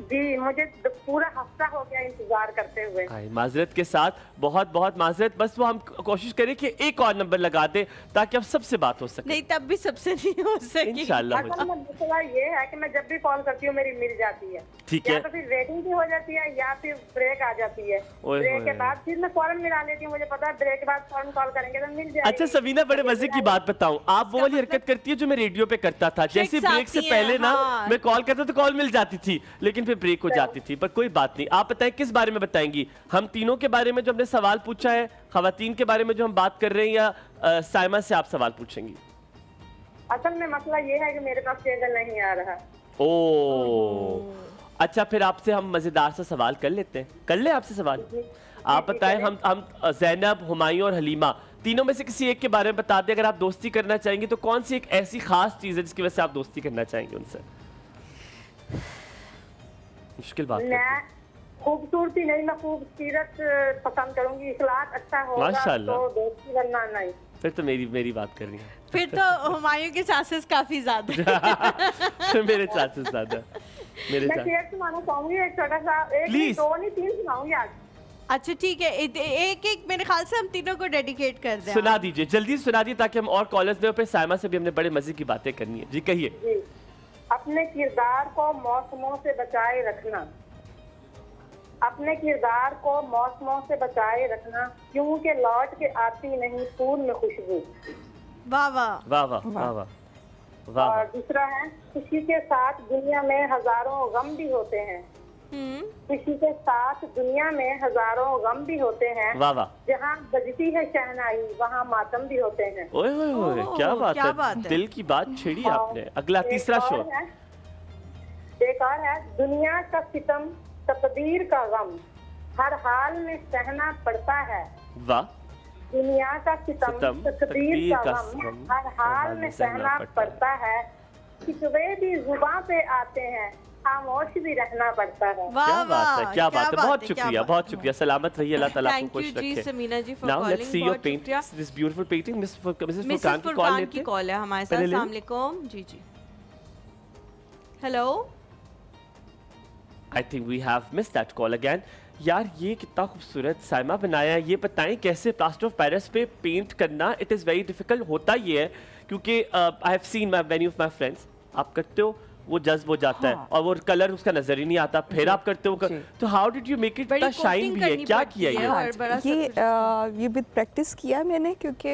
जी मुझे पूरा हफ्ता हो गया इंतजार करते हुए। माजरत के साथ, बहुत बहुत माजरत। बस वो हम कोशिश करें कि एक और नंबर लगा दे ताकि अब सबसे बात हो सके। नहीं, तब भी सबसे नहीं हो सकी। इंशाल्लाह असल में मसला ये है कि मैं जब भी कॉल करती हूँ मेरी मिल जाती है, ठीक या है। तो फिर वेटिंग भी हो जाती है या फिर ब्रेक आ जाती है। ओए ब्रेक के होए। बाद फिर मैं फौरन मिला लेती हूँ, मुझे पता है ब्रेक के बाद फौरन कॉल करेंगे तो मिल जाएगी। अच्छा सबीना, बड़े मजे की बात बताऊं, आप वो वाली हरकत करती है जो मैं रेडियो पे करता था। जैसे Tricks ब्रेक से आती हैं, पहले ना हाँ। मैं कॉल करता तो कॉल मिल जाती थी, लेकिन फिर ब्रेक हो जाती थी। पर कोई बात नहीं, आप बताएं किस बारे में बताएंगी? हम तीनों के बारे में जो हमने सवाल पूछा है, खवातीन के बारे में जो हम बात कर रहे हैं, या साइमा से आप सवाल पूछेंगी? असल में मसला ये है कि मेरे पास केबल नहीं आ रहा। ओ अच्छा, फिर आपसे हम मजेदार सा सवाल कर लेते हैं। कर ले आपसे सवाल। आप बताएं, हम ज़ैनब, हुमायूं और हलीमा तीनों में से किसी एक के बारे में बता दें। अगर आप दोस्ती करना चाहेंगी तो कौन सी एक ऐसी खास चीज है जिसकी वजह से आप दोस्ती करना चाहेंगे उनसे? मुश्किल बात है। मैं खूबसूरती नहीं, मैं खूबसूरत पसंद करूंगी। इखलाक अच्छा होगा माशाल्लाह। तो दोस्ती करना नहीं। फिर तो मेरी बात करनी है। फिर तो हुमायूं के चांसेस काफी ज्यादा हैं। मेरे चांसेस ज्यादा, मेरे मैं चांसेस। शेर सुनाना चाहूंगी, एक छोटा सा, एक नहीं, Please. 2 नहीं 3 सुनाऊंगी आज। अच्छा ठीक है, एक एक मेरे ख्याल से हम तीनों को डेडिकेट कर दें। सुना दीजिए, जल्दी सुना दीजिए ताकि हम और कॉलेज में, फिर साइमा से भी हमने बड़े मजे की बातें करनी है। जी कहिए। जी, अपने किरदार को मौसमों से बचाए रखना, अपने किरदार को मौसमों से बचाए रखना, क्योंकि लौट के आती नहीं फूल में खुशबू। वाह वाह। वाह वाह वाह वाह वाह। और दूसरा है, खुशी के साथ दुनिया में हजारों गम भी होते हैं। खुशी के साथ दुनिया में हजारों गम भी होते हैं। वाह वाह। जहाँ बजती है शहनाई वहाँ मातम भी होते हैं। ओए ओए ओए, ओह, क्या बात क्या है, बात है। दिल की बात छेड़ी आपने। अगला एक तीसरा और शोर। है, एक और है, दुनिया का सितम तकदीर का गम हर हाल में सहना पड़ता है। वाह। दुनिया का सितम सितम, तकदीर का गम गम हर हाल में सहना पड़ता है। शिकवे भी जुबां पे आते हैं, खामोश भी रहना पड़ता है। वाह क्या बात है, वाह, क्या बात है। बहुत क्या शुक्रिया, बात बहुत है। शुक्रिया। सलामत रहिए, अल्लाह ताला आपको Thank खुश you जी रखे। समीना जी for Now let's calling, see your बहुत painting, शुक्रिया। this beautiful painting। Mrs Mrs Furqan की कॉल फुरकान लेते की हैं। कॉल है हमारे साथ। पहले ले अस्सलाम लें। वालेकुम। जी जी, hello. I think we have missed that call again. यार ये कितना खूबसूरत साइमा बनाया है। ये बताएं कैसे प्लास्टर ऑफ पेरिस पे पेंट करना, इट इज़ वेरी डिफिकल्ट। होता ये है क्योंकि I have seen my many of my friends, आप करते हो वो जज्ब हो जाता है और वो कलर उसका नजर ही नहीं आता, फिर आप करते हो तो how did you make it बड़ी इतना शाइन coating भी है? करनी क्या पड़ती किया है ये? और बड़ा ये विद प्रैक्टिस किया मैंने, क्योंकि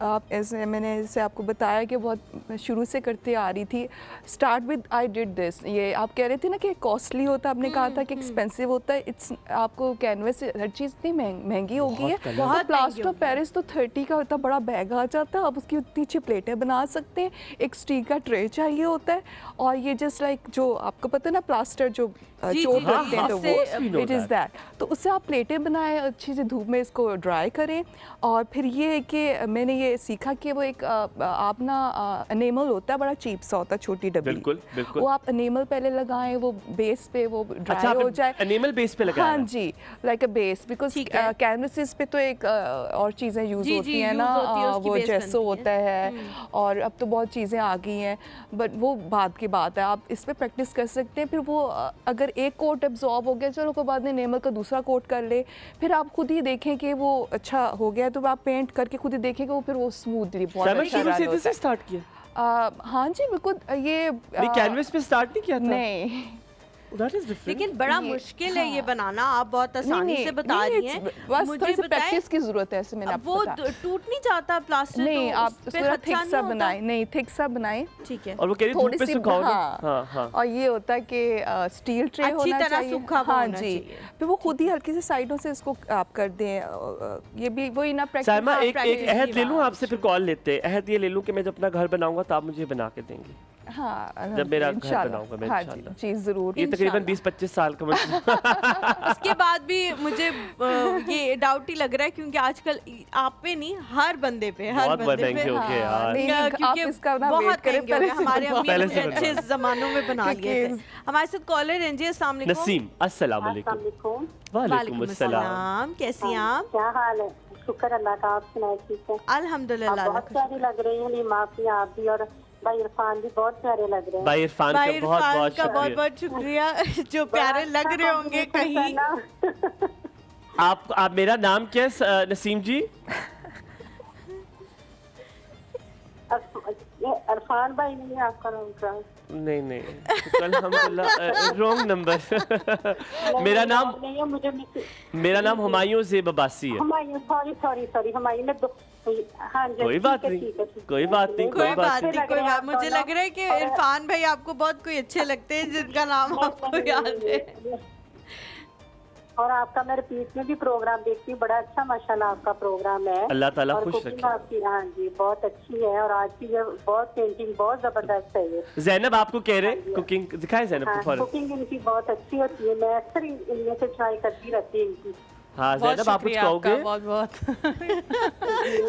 आप ऐसे मैंने जैसे आपको बताया कि बहुत शुरू से करते आ रही थी। Start with I did this. ये आप कह रहे थे ना कि कॉस्टली होता, आपने कहा था कि एक्सपेंसिव होता है। इट्स आपको कैनवस हर चीज़ इतनी महंगी हो गई है। बहुत प्लास्टर महंगी ऑफ पेरिस तो 30 का होता, बड़ा बैग आ जाता है। आप उसकी उतनी अच्छी प्लेटें बना सकते हैं। एक स्टील का ट्रे चाहिए होता है, और ये जस्ट लाइक जो आपको पता है ना प्लास्टर जो जी, चोट जी, रखते हैं, तो हाँ, of course we know it is that. तो उससे आप प्लेटें बनाएं, अच्छी से धूप में इसको ड्राई करें। और फिर ये है कि मैंने ये सीखा कि वो एक आप ना एनेमल होता है, बड़ा चीप सा होता है, छोटी डब्बी। बिल्कुल बिल्कुल। वो आप एनेमल पहले लगाएं, वो बेस पे वो ड्राई अच्छा, हो जाए। एनिमल बेस पे लगाया हाँ है? जी, लाइक अ बेस, बिकॉज ठीक है। कैनवसेस पे तो एक और चीज़ें यूज़ जी, होती जी, हैं use ना, होती है, उसकी वो base जेसो बनती होता है, और अब तो बहुत चीज़ें आ गई हैं, बट वो बाद की बात है। आप इस पे प्रैक्टिस कर सकते हैं। फिर वो अगर एक कोट एब्जॉर्ब हो गया, चलो कोई बाद में एनेमल का दूसरा कोट कर ले, फिर आप खुद ही देखें कि वो अच्छा हो गया, तो आप पेंट करके खुद ही देखें कि वो फिर वो स्मूथली बहुत साइमा अच्छा शुरू से रन इधर होता से है। स्टार्ट किया? हाँ जी, बिल्कुल। ये नहीं, कैनवस पे स्टार्ट नहीं किया था? नहीं, That is different. लेकिन बड़ा मुश्किल है ये बनाना। आप बहुत आसानी से बता रही हैं। बस मुझे थोड़ी सी बताएं, प्रैक्टिस की जरूरत है, ऐसे मैंने अब आपको वो बताया। टूट नहीं जाता प्लास्टर? नहीं, तो आप उस पे थोड़ा खर्चा थिक नहीं सा होता? बनाएं। नहीं, थिक सा बनाएं। ठीक है। और वो कह रही धूप पे सुखाओ ना? हाँ हाँ। और ये होता है कि स्टील ट्रे अच्छी होना तरह चाहिए। सूखा हुआ हाँ होना जी, चाहिए। फिर वो खुद ही हल्की से साइडों से इसको आप कर दें। ये भी वही ना प्रैक्टिस। साइमा, एक practice अहद की ले लूँ बात। आपसे, फिर कॉल लेते हैं। अहद ये ले लूँ कि मैं जब अपना घर बनाऊंगा तो आप मुझे बना के देंगे, हाँ, जब मेरा घर इंशाल्लाह। बनाऊंगा मैं, हाँ इंशाल्लाह। जी, जरूर। ये तकरीबन 20-25 साल का मतलब। उसके बाद भी मुझे ये डाउट ही लग रहा है, क्योंकि आजकल आप पे नहीं, हर बंदे पे, हर बहुत बंदे महंगे पे। हो गए यार। नहीं, आप क्योंकि इसका ना बहुत वेट करें, महंगे हो गए। पहले से हमारे बनवा- अम्मी पहले अपने से अच्छे बनवा। जमानों में बना लिए थे। हमारे साथ कॉलर हैं जी। अस्सलाम वालेकुम। नसीम, अस्सलाम वालेकुम। अस्सलाम वालेकुम अस्सलाम। अस्सलाम, कैसी हैं आप? क्या हाल है? शुक्र अल्लाह का, आप सुनाए ठीक है? आप अल्हम्दुलिल्लाह। बहुत प्यारी लग रही हैं लीमा, आपकी आप भी, और भाई इरफान भी बहुत प्यारे लग रहे हैं। भाई इरफान का भाई बहुत इरफान बहुत का बहुत शुक्रिया। बहुत शुक्रिया जो प्यारे लग रहे होंगे कहीं। आप मेरा नाम क्या है नसीम जी? इरफान भाई नहीं है आपका नाम क्या? नहीं नहीं, अल्हम्दुलिल्लाह रॉन्ग नंबर। मेरा नाम हुमायूं ज़ेब अब्बासी है। हुमायूं, सॉरी हुमायूं ने हाँ जी, कोई बात नहीं, कोई बात नहीं, कोई बात नहीं, कोई बात। दोनों। मुझे लग रहा है कि इरफान भाई आपको बहुत कोई अच्छे लगते हैं जिनका नाम आपको याद है। और आपका मैं रिपीट में भी प्रोग्राम देखती हूँ, बड़ा अच्छा माशाल्लाह आपका प्रोग्राम है। अल्लाह ताला और खुश cooking रखे। आपकी हाँ जी बहुत अच्छी है, और आज की ये बहुत पेंटिंग बहुत जबरदस्त है ये। ज़ैनब आपको कह रहे हैं कुकिंग दिखाएं ज़ैनब को हाँ, फौरन। कुकिंग इनकी बहुत अच्छी होती है, मैं अक्सर इनमें से ट्राई करती रहती हूँ इनकी। हाँ बहुत ज़ैनब आप कुछ शुक्रिया आपका, कहोगे? बहुत बहुत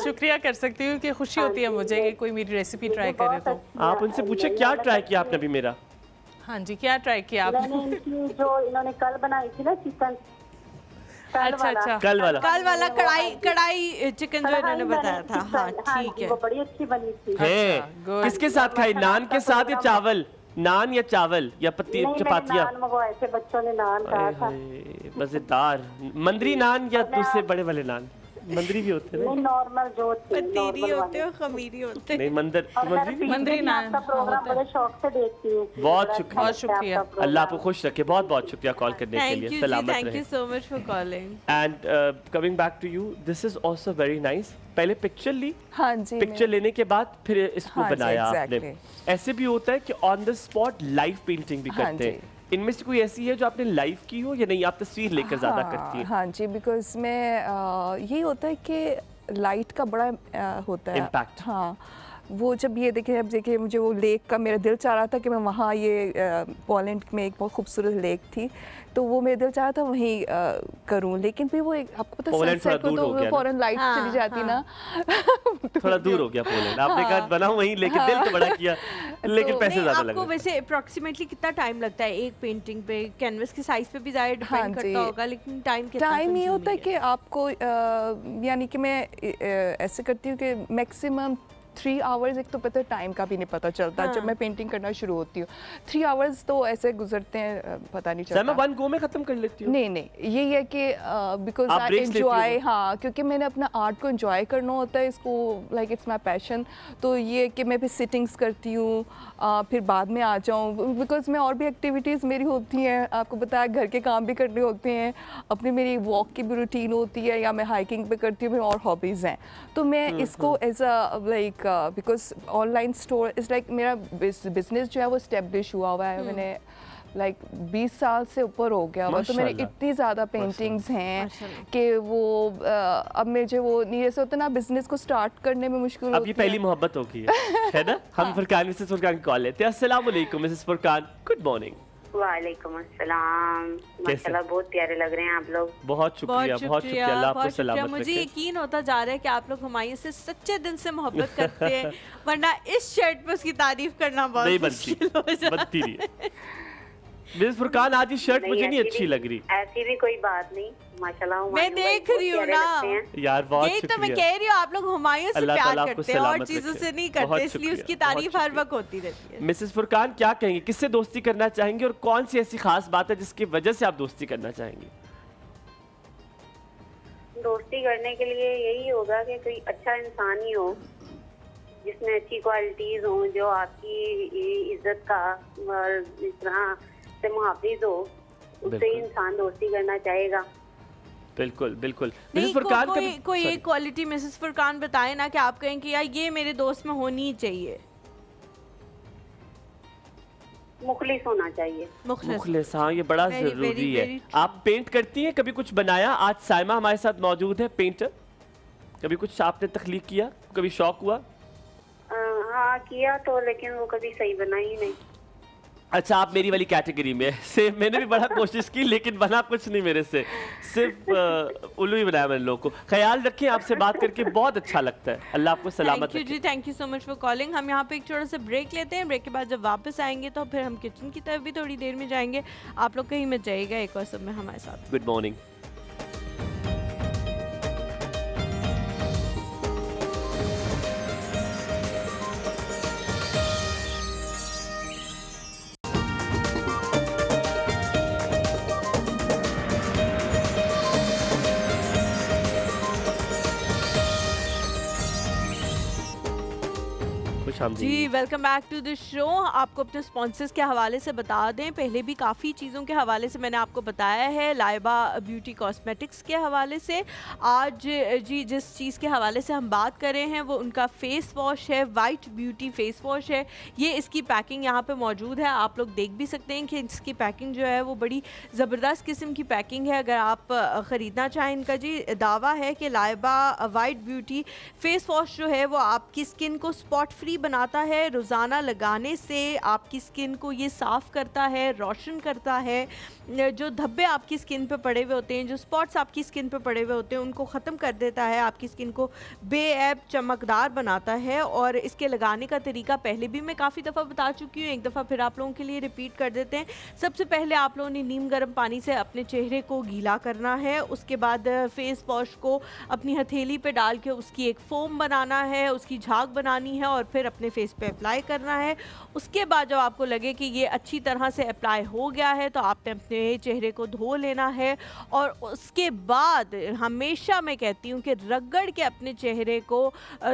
शुक्रिया कर सकती हूँ कि खुशी होती है मुझे कि कोई मेरी रेसिपी ट्राई करे तो। आप उनसे पूछे क्या ट्राई किया आपने अभी मेरा? हाँ जी, क्या ट्राई किया आपने? मैंने इनकी जो इन्होंने कल बनाई थी ना चिकन, अच्छा अच्छा, कल वाला कल वाला कढ़ाई चिकन जो इन्होंने बताया था। हाँ ठीक है। वो बड़ी अच्छी बनी थी। है। good. किसके साथ खाई? नान के साथ या चावल? नान या चावल या पत्ती नहीं, मैंने चपातियाँ? नान मंगवाए थे, बच्चों ने नान कहा था। मजेदार। मंदरी नान या दूसरे बड़े वाले नान? मंदरी भी होते हैं ना? नहीं नॉर्मल जो थी, पतीरी नॉर्मल होते वाले। हैं, खमीरी होते हैं। नहीं मंदिर और मैं मंदरी। repeat मंदरी में भी नान आपका प्रोग्राम बड़े शौक से देखती हूँ। बहुत बड़ा शुक्रिया। अच्छा बहुत लगता है शुक्रिया। आपका अल्लाह आपको प्रोग्राम। खुश रखे। बहुत बहुत शुक्रिया कॉल करने के थैंक लिए। यू जी, सलामत थैंक यू रहे। So much for calling. And coming back to you, this is also very nice. पहले पिक्चर ली, हाँ जी पिक्चर लेने के बाद फिर इसको हाँ जी, बनाया आपने। exactly. ऐसे भी होता है कि on the spot live painting भी हाँ करते हैं। जी। इनमें से कोई ऐसी है जो आपने लाइव की हो या नहीं, आप तस्वीर लेकर ज्यादा करती हैं? हाँ जी, बिकॉज मैं यही होता है कि लाइट का बड़ा होता है Impact. हाँ, वो जब ये देखिए, अब देखिए मुझे वो लेक का मेरा दिल चाह रहा था कि मैं वहाँ, ये पोलैंड में एक बहुत खूबसूरत लेक थी, तो वो मेरा दिल चाह रहा था वहीं करूँ, लेकिन फिर वो आपको पता पोलैंड थोड़ा सनसेट को दूर हो गया तो ना? फौरन लाइट हाँ, चली जाती ना थोड़ा दूर हो गया पोलैंड। आपने कहा बनाओ वहीं, लेकिन दिल तो बड़ा किया, लेकिन पैसे नहीं, ज्यादा आपको लगे। वैसे अप्रोक्सीमेटली कितना टाइम लगता है एक पेंटिंग पे? कैनवस के साइज पे भी ज़्यादा हाँ डिपेंड जी। करता होगा, लेकिन टाइम कितना टाइम ये होता है consuming कि आपको यानी कि मैं ऐसे करती हूँ कि मैक्सिमम 3 आवर्स, एक तो पता टाइम का भी नहीं पता चलता हाँ। जब मैं पेंटिंग करना शुरू होती हूँ। 3 आवर्स तो ऐसे गुजरते हैं, पता नहीं सर मैं चलता। वन गो में खत्म कर लेती हूँ। नहीं नहीं, यही है कि बिकॉज आप आई breaks लेती एंजॉय, हो? हाँ, क्योंकि मैंने अपना आर्ट को एंजॉय करना होता है, इसको लाइक इट्स माई पैशन। तो ये कि मैं फिर सिटिंग्स करती हूँ, फिर बाद में आ जाऊँ, बिकॉज मैं और भी एक्टिविटीज़ मेरी होती हैं, आपको बताया घर के काम भी करने होते हैं, अपनी मेरी वॉक की भी रूटीन होती है, या मैं हाइकिंग पे करती हूँ, मेरी और हॉबीज़ हैं। तो मैं इसको as a like because online store is like मेरा बिजनेस जो है वो स्टेब्लिश हुआ हुआ है। मैंने लाइक 20 साल से ऊपर हो गया हुआ, तो मेरे माशाल्लाह। इतनी ज़्यादा पेंटिंग्स हैं माशाल्लाह। कि वो अब मुझे वो नहीं, ऐसे होता ना बिजनेस को स्टार्ट करने में मुश्किल अब ये होती पहली है। मोहब्बत हो गई है ना? हम फुरकान मिसेस फुरकान की कॉल लेते हैं। अस्सलाम वालेकुम मिसेस फुरकान, गुड मॉर्निंग। वालेकुम अस्सलाम। माशाल्लाह बहुत प्यारे लग रहे हैं आप लोग। बहुत शुक्रिया, बहुत शुक्रिया। अल्लाह आपको बहुत शुक्रिया। सलामत मुझे रखे। यकीन होता जा रहा है कि आप लोग हुमायूं से सच्चे दिल से मोहब्बत करते हैं, वरना इस शर्ट पे उसकी तारीफ करना नहीं बहुत बनती, मुश्किल हो जाता है। बनती नहीं। मिसेस फुरकान आज ये शर्ट मुझे नहीं अच्छी लग रही ऐसी भी कोई बात नहीं, माशाल्लाह मैं हुमायूं भाई देख बहुत रही हूँ प्यारे ना। लगते हैं। यार। बहुत यही तो मैं शुक्रिया। कह रही हूँ, आप लोग हुमायूं से अल्लाह प्यार ताला आपको करते हैं और सलामत चीजों रखे। से नहीं बहुत करते, इसलिए शुक्रिया, उसकी बहुत तारीफ हर शुक्रिया। वक्त होती रहती है। मिसेस फुरकान क्या कहेंगे, किससे दोस्ती करना चाहेंगे और कौन सी ऐसी खास बात है जिसकी वजह से आप दोस्ती करना चाहेंगे? दोस्ती करने के लिए यही होगा कि कोई अच्छा इंसान ही हो, जिसमें अच्छी क्वालिटीज हो, जो आपकी इज्जत का और इस तरह से मुहाफिज हो, उससे बिल्कुल। ही इंसान दोस्ती करना चाहेगा। बिल्कुल बिल्कुल। नहीं, मिसेस फुरकान कोई एक क्वालिटी मिसेस फुरकान बताएं ना कि आप कहें कि यार ये मेरे दोस्त में होनी ही चाहिए। मुखलिस होना चाहिए। मुखलिस। मुखलिस, हाँ ये बड़ा Very, जरूरी very, है। very आप पेंट करती हैं? कभी कुछ बनाया? आज साइमा हमारे साथ मौजूद है, पेंटर। कभी कुछ आपने तख्लीक किया? कभी शौक हुआ? हाँ किया तो, लेकिन वो कभी सही बना ही नहीं। अच्छा, आप मेरी वाली कैटेगरी में से मैंने भी बड़ा कोशिश की लेकिन बना कुछ नहीं मेरे से, सिर्फ उल्लू ही बनाया मैंने लोगों को। ख्याल रखें, आपसे बात करके बहुत अच्छा लगता है। अल्लाह आपको सलामत थैंक यू रखे। जी, thank you so much for calling. हम यहाँ पे एक छोटा सा ब्रेक लेते हैं। ब्रेक के बाद जब वापस आएंगे तो फिर हम किचन की तरफ भी थोड़ी देर में जाएंगे। आप लोग कहीं मत जाइएगा, एक और सब में हमारे साथ। Good morning. खुशामदीद। जी welcome back to the show. आपको अपने स्पॉन्सर्स के हवाले से बता दें, पहले भी काफ़ी चीज़ों के हवाले से मैंने आपको बताया है, लाइबा ब्यूटी कॉस्मेटिक्स के हवाले से। आज जी जिस चीज़ के हवाले से हम बात कर रहे हैं वो उनका फेस वॉश है, वाइट ब्यूटी फेस वॉश है। ये इसकी पैकिंग यहाँ पे मौजूद है, आप लोग देख भी सकते हैं कि इसकी पैकिंग जो है वो बड़ी ज़बरदस्त किस्म की पैकिंग है। अगर आप ख़रीदना चाहें, इनका जी दावा है कि Laiba white beauty face wash जो है वो आपकी स्किन को स्पॉट फ्री बनाता है। रोज़ाना लगाने से आपकी स्किन को ये साफ़ करता है, रोशन करता है। जो धब्बे आपकी स्किन पे पड़े हुए होते हैं, जो स्पॉट्स आपकी स्किन पे पड़े हुए होते हैं, उनको ख़त्म कर देता है, आपकी स्किन को बेऐब चमकदार बनाता है। और इसके लगाने का तरीका पहले भी मैं काफ़ी दफ़ा बता चुकी हूँ, एक दफ़ा फिर आप लोगों के लिए रिपीट कर देते हैं। सबसे पहले आप लोगों ने नीम गर्म पानी से अपने चेहरे को गीला करना है। उसके बाद फेस वॉश को अपनी हथेली पे डाल के उसकी एक फोम बनाना है, उसकी झाग बनानी है और फिर अपने फेस पे अप्लाई करना है। उसके बाद जब आपको लगे कि ये अच्छी तरह से अप्लाई हो गया है तो आपने अपने चेहरे को धो लेना है। और उसके बाद हमेशा मैं कहती हूँ कि रगड़ के अपने चेहरे को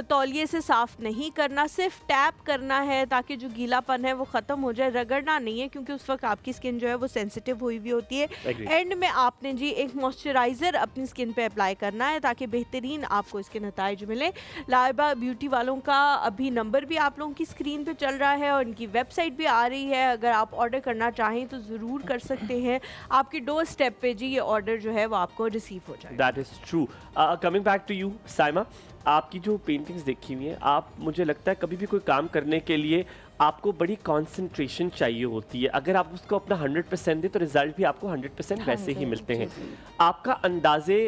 तौलिए से साफ़ नहीं करना, सिर्फ टैप करना है ताकि जो गीलापन है वो ख़त्म हो जाए। रगड़ना नहीं है क्योंकि उस वक्त आपकी स्किन जो है वो सेंसिटिव हुई हुई होती है। एंड में आपने जी एक मॉइस्चराइज़र अपनी स्किन पे अप्लाई करना है ताकि बेहतरीन आपको इसके नताइज मिले। लाइबा ब्यूटी वालों का अभी नंबर भी आप लोगों की स्क्रीन पे चल रहा है और इनकी वेबसाइट भी आ रही है, अगर आप ऑर्डर करना चाहें तो ज़रूर कर सकते हैं। आपके डोर स्टेप पे जी ये ऑर्डर जो है वो आपको रिसीव हो जाएगा। That is true. Coming back to you Saima, आपकी जो पेंटिंग्स देखी हुई हैं, आप मुझे लगता है कभी भी कोई काम करने के लिए आपको बड़ी कंसंट्रेशन चाहिए होती है। अगर आप उसको अपना 100% दें तो रिजल्ट भी आपको 100% वैसे ही मिलते हैं। आपका अंदाज़े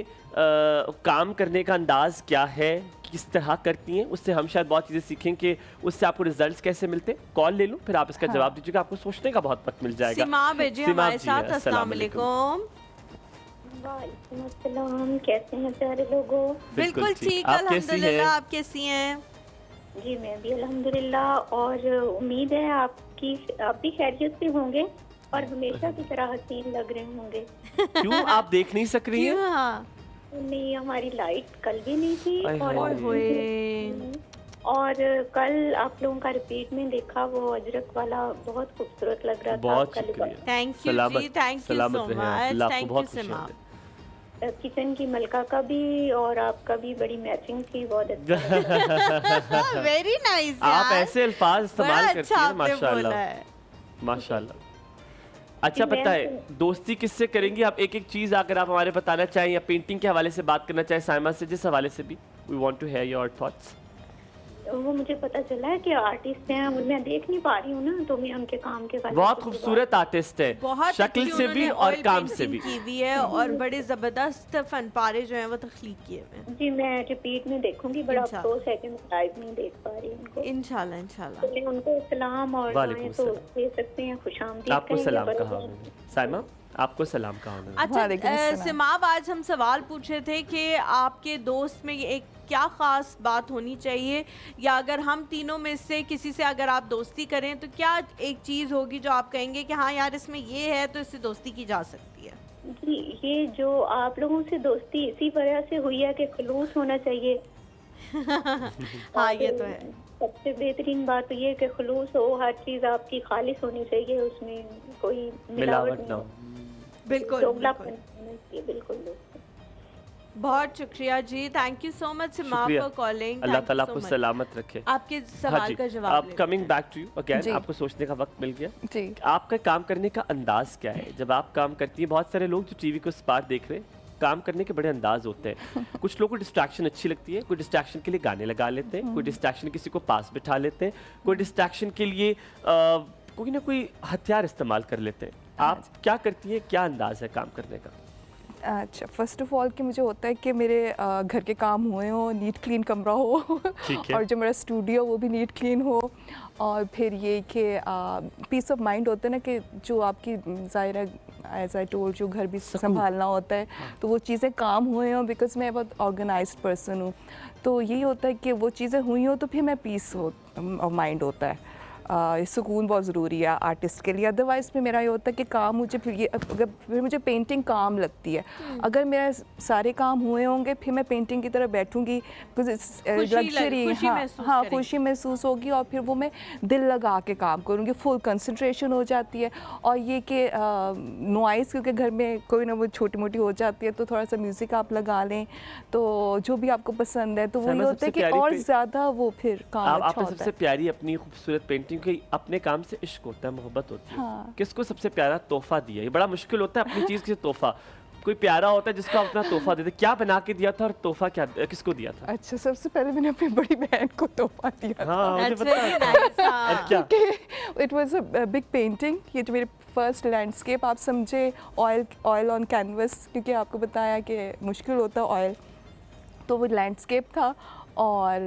काम करने का अंदाज़ क्या है, किस तरह करती हैं, उससे हम शायद बहुत चीज़ें सीखें कि उससे आपको रिजल्ट्स कैसे मिलते हैं। कॉल ले लूँ फिर आप इसका जवाब दीजिएगा, आपको सोचने का बहुत वक्त मिल जाएगा। सीमा भेजिए हमारे साथ। अस्सलाम अस्सलाम वालेकुम। वालेकुम अस्सलाम, कैसे हैं प्यारे लोगों? बिल्कुल ठीक, आप कैसी हैं? अल्हम्दुलिल्लाह। आप कैसी हैं? जी मैं भी अल्हम्दुलिल्लाह, और उम्मीद है आप भी खैरियत से होंगे और हमेशा की तरह हसीन लग रहे होंगे। क्यों आप देख नहीं सक रही हैं? क्यों? हाँ। नहीं, हमारी लाइट कल भी नहीं थी आय और हाय। होए। और कल आप लोगों का रिपीट में देखा, वो अजरक वाला बहुत खूबसूरत लग रहा था। बहुत आपका लिबास। शुक्रिया। थैंक यू जी, थैंक यू सो सलामत रहे आप। अल्लाह मच। आपको थैंक यू बहुत सीमा। खुशियां दे। किचन की मलका का भी और आपका भी बड़ी मैचिंग थी, बहुत अच्छा। Very nice. आप ऐसे अल्फाज इस्तेमाल करती अच्छा हैं, आपने बोला माशाल्लाह है। माशाल्लाह। अच्छा मैं पता है दोस्ती किससे करेंगी आप? एक एक चीज़ अगर आप हमारे बताना चाहें या पेंटिंग के हवाले से बात करना चाहें साइमा से, जिस हवाले से भी, we want to hear your thoughts. वो मुझे पता चला है कि आर्टिस्ट हैं और मैं देख नहीं पा रही हूँ ना, तो मैं उनके काम के बारे में बहुत कुछ खूबसूरत आर्टिस्ट है, बहुत शक्ल अच्छी से भी उन्होंने और oil काम से painting भी। की हुई है और बड़े जबरदस्त फन पारे जो हैं वो तख्लीक किए हुए हैं। जी मैं रिपीट में देखूंगी, बड़ा इंशाल्लाह। अफसोस है कि मैं लाइव नहीं देख पा रही उनको। इंशाल्लाह इंशाल्लाह। तो मैं उनको सलाम और वालेकुम दुआएं तो सलाम। दे सकते हैं, खुशामदीद आपको कहेंगे, सलाम बड़ा कहा बहुत- उन्होंने। साइमा आपको सलाम कहा उन्होंने। अच्छा वालेकुम अस्सलाम। सिमाब, आज हम सवाल पूछे थे कि आपके दोस्त में एक क्या ख़ास बात होनी चाहिए, या अगर हम तीनों में से किसी से अगर आप दोस्ती करें तो क्या एक चीज़ होगी जो आप कहेंगे कि हाँ यार इसमें ये है तो इससे दोस्ती की जा सकती है? जी ये जो आप लोगों से दोस्ती इसी वजह से हुई है कि खुलूस होना चाहिए। हाँ ये तो है। सबसे बेहतरीन बात तो ये है कि खुलूस हो, हर चीज़ आपकी खालिस होनी चाहिए, उसमें कोई मिलावट ना हो। बिल्कुल दोगलापन बिल्कुल। नहीं होना चाहिए, बिल्कुल दोस्तों। बहुत शुक्रिया जी, थैंक यू सो मच सिमा शुक्रिया। For calling. अल्लाह ताला आपको सलामत रखे। आपके हाँ सवाल जी, का जवाब अब लेते coming back to you again, जी। आपको सोचने का वक्त मिल गया। जी आपका काम करने का अंदाज क्या है? जब आप काम करती हैं, बहुत सारे लोग जो टीवी को स्पार देख रहे हैं, काम करने के बड़े अंदाज होते हैं। कुछ लोगों को डिस्ट्रैक्शन अच्छी लगती है, कोई डिस्ट्रैक्शन के लिए गाने लगा लेते हैं, कोई डिस्ट्रैक्शन किसी को पास बिठा लेते हैं, कोई डिस्ट्रैक्शन के लिए कोई ना कोई हथियार इस्तेमाल कर लेते हैं। आप क्या करती हैं, क्या अंदाज है काम करने का? अच्छा, फ़र्स्ट ऑफ ऑल कि मुझे होता है कि मेरे घर के काम हुए हों, नीट क्लीन कमरा हो ठीक है। और जो मेरा स्टूडियो वो भी नीट क्लीन हो, और फिर ये कि पीस ऑफ माइंड होता है ना कि जो आपकी ज़ाहिर एज आई टोल्ड जो घर भी संभालना होता है, तो वो चीज़ें काम हुए हों, बिकॉज मैं बहुत ऑर्गेनाइज्ड पर्सन हूँ, तो यही होता है कि वो चीज़ें हुई हों तो फिर मैं पीस हो माइंड होता है। सुकून बहुत ज़रूरी है आर्टिस्ट के लिए। अदरवाइज़ में मेरा ये होता है कि काम मुझे फिर मुझे पेंटिंग काम लगती है। अगर मेरे सारे काम हुए होंगे फिर मैं पेंटिंग की तरफ बैठूंगी, लग्जरी, हाँ खुशी महसूस होगी और फिर वो मैं दिल लगा के काम करूँगी, फुल कंसंट्रेशन हो जाती है। और ये कि नॉइज़ क्योंकि घर में कोई ना वो छोटी मोटी हो जाती है तो थोड़ा सा म्यूज़िक आप लगा लें तो जो भी आपको पसंद है तो वो ये होता है कि और ज़्यादा वो फिर काम अच्छा आपने होता सबसे है। प्यारी अपनी खूबसूरत पेंटिंग की अपने काम से इश्क होता है, मोहब्बत होती है। हाँ। किसको सबसे प्यारा तोहफा दिया? ये बड़ा मुश्किल होता है अपनी चीज के तोहफा। कोई प्यारा होता है जिसको आप अपना तोहफा देते, क्या बना के दिया था और तोहफा क्या किसको दिया था? अच्छा, सबसे पहले मैंने अपनी बड़ी बहन को तोहफा दिया था। हाँ मुझे That's पता very है। nice, हाँ। और क्या? It was a big painting, ये जो मेरे फर्स्ट लैंडस्केप आप समझे, ऑयल ऑन कैनवस, क्योंकि आपको बताया कि मुश्किल होता है ऑयल, तो वो लैंडस्केप था। और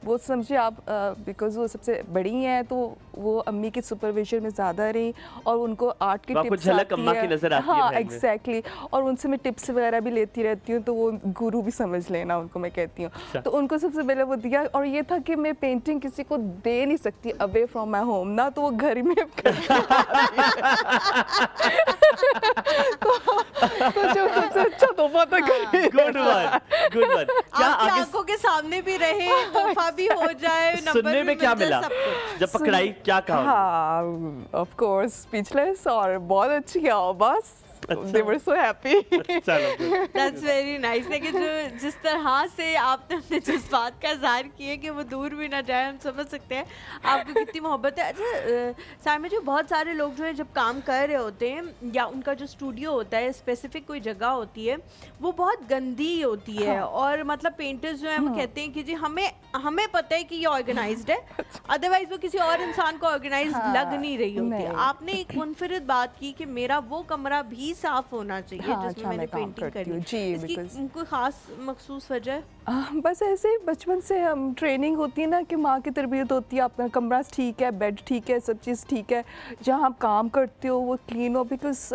वो समझिए आप बिकॉज़ वो सबसे बड़ी हैं तो वो अम्मी की सुपरविजन में ज़्यादा रही और उनको आर्ट की तो आपको टिप्स झलक आती अम्मा है। की नज़र आती है हाँ बहन में। एग्जैक्टली, और उनसे मैं टिप्स वगैरह भी लेती रहती हूँ तो वो गुरु भी समझ लेना उनको मैं कहती हूँ। तो उनको सबसे पहले वो दिया और ये था कि मैं पेंटिंग किसी को दे नहीं सकती अवे फ्रॉम माई होम ना, तो वो घर में तो जो सबसे अच्छा तोहफा था घर में। Good one, good one. क्या आपकी आगे आंखों के सामने भी रहे, तोहफा भी हो जाए, नंबर सुनने भी में क्या मिल जाए, मिला सब कुछ। जब पकड़ाई, क्या कहा? हाँ ऑफ कोर्स स्पीचलेस और बहुत अच्छी आओ बस, they were so happy। चलो good। That's very nice। लेकिन जो जिस तरह से आपने अपने जज्बात का इज़हार किया कि वो दूर भी ना जाए, हम समझ सकते हैं आपको कितनी मोहब्बत है। अच्छा साइमा जी, बहुत सारे लोग जो है जब काम कर रहे होते हैं या उनका जो स्टूडियो होता है, स्पेसिफिक कोई जगह होती है, वो बहुत गंदी होती है। और मतलब पेंटर्स जो है वो कहते हैं कि जी हमें पता है कि ये ऑर्गेनाइज्ड है, अदरवाइज वो किसी और इंसान को ऑर्गेनाइज लग नहीं रही होती है। आपने एक मुनफरिद बात की कि मेरा वो कमरा भी साफ होना चाहिए हाँ, जिसमें अच्छा, मैंने मैं काम पेंटिंग करती करी। हूँ। जी, इसकी because- कोई खास मखसूस वजह? बस ऐसे ही बचपन से हम ट्रेनिंग होती है ना कि माँ की तरबियत होती है, आपका कमरा ठीक है, बेड ठीक है, सब चीज़ ठीक है, जहाँ आप काम करते हो वो क्लीन हो। बिकॉज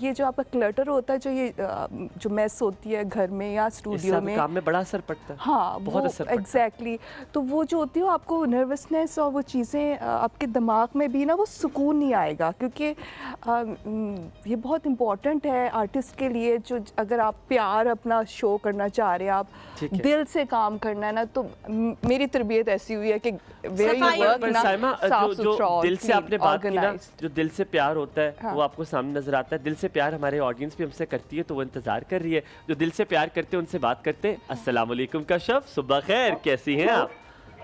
ये जो आपका क्लटर होता है, जो ये जो मेस होती है घर में या स्टूडियो में, काम में बड़ा असर पड़ता है। हाँ बहुत असर पड़ता है। एग्जैक्टली। तो वो जो होती है आपको नर्वसनेस और वो चीज़ें आपके दिमाग में भी ना वो सुकून नहीं आएगा, क्योंकि ये बहुत इम्पोर्टेंट है आर्टिस्ट के लिए। जो अगर आप प्यार अपना शो करना चाह रहे हैं, आप ठीक है। दिल से काम करना है ना, तो मेरी तरबियत ऐसी हुई है कि where you सफाई work पर ना, साइमा, साफ जो सुथरा और दिल से clean, आपने बात की ना, organized। जो दिल से प्यार होता है हाँ। वो आपको सामने नजर आता है। दिल से प्यार हमारे ऑडियंस भी हमसे करती है तो वो इंतजार कर रही है। जो दिल से प्यार करते हैं उनसे बात करते हैं। अस्सलाम वालेकुम का शफ, सुबह खैर, कैसी हैं आप?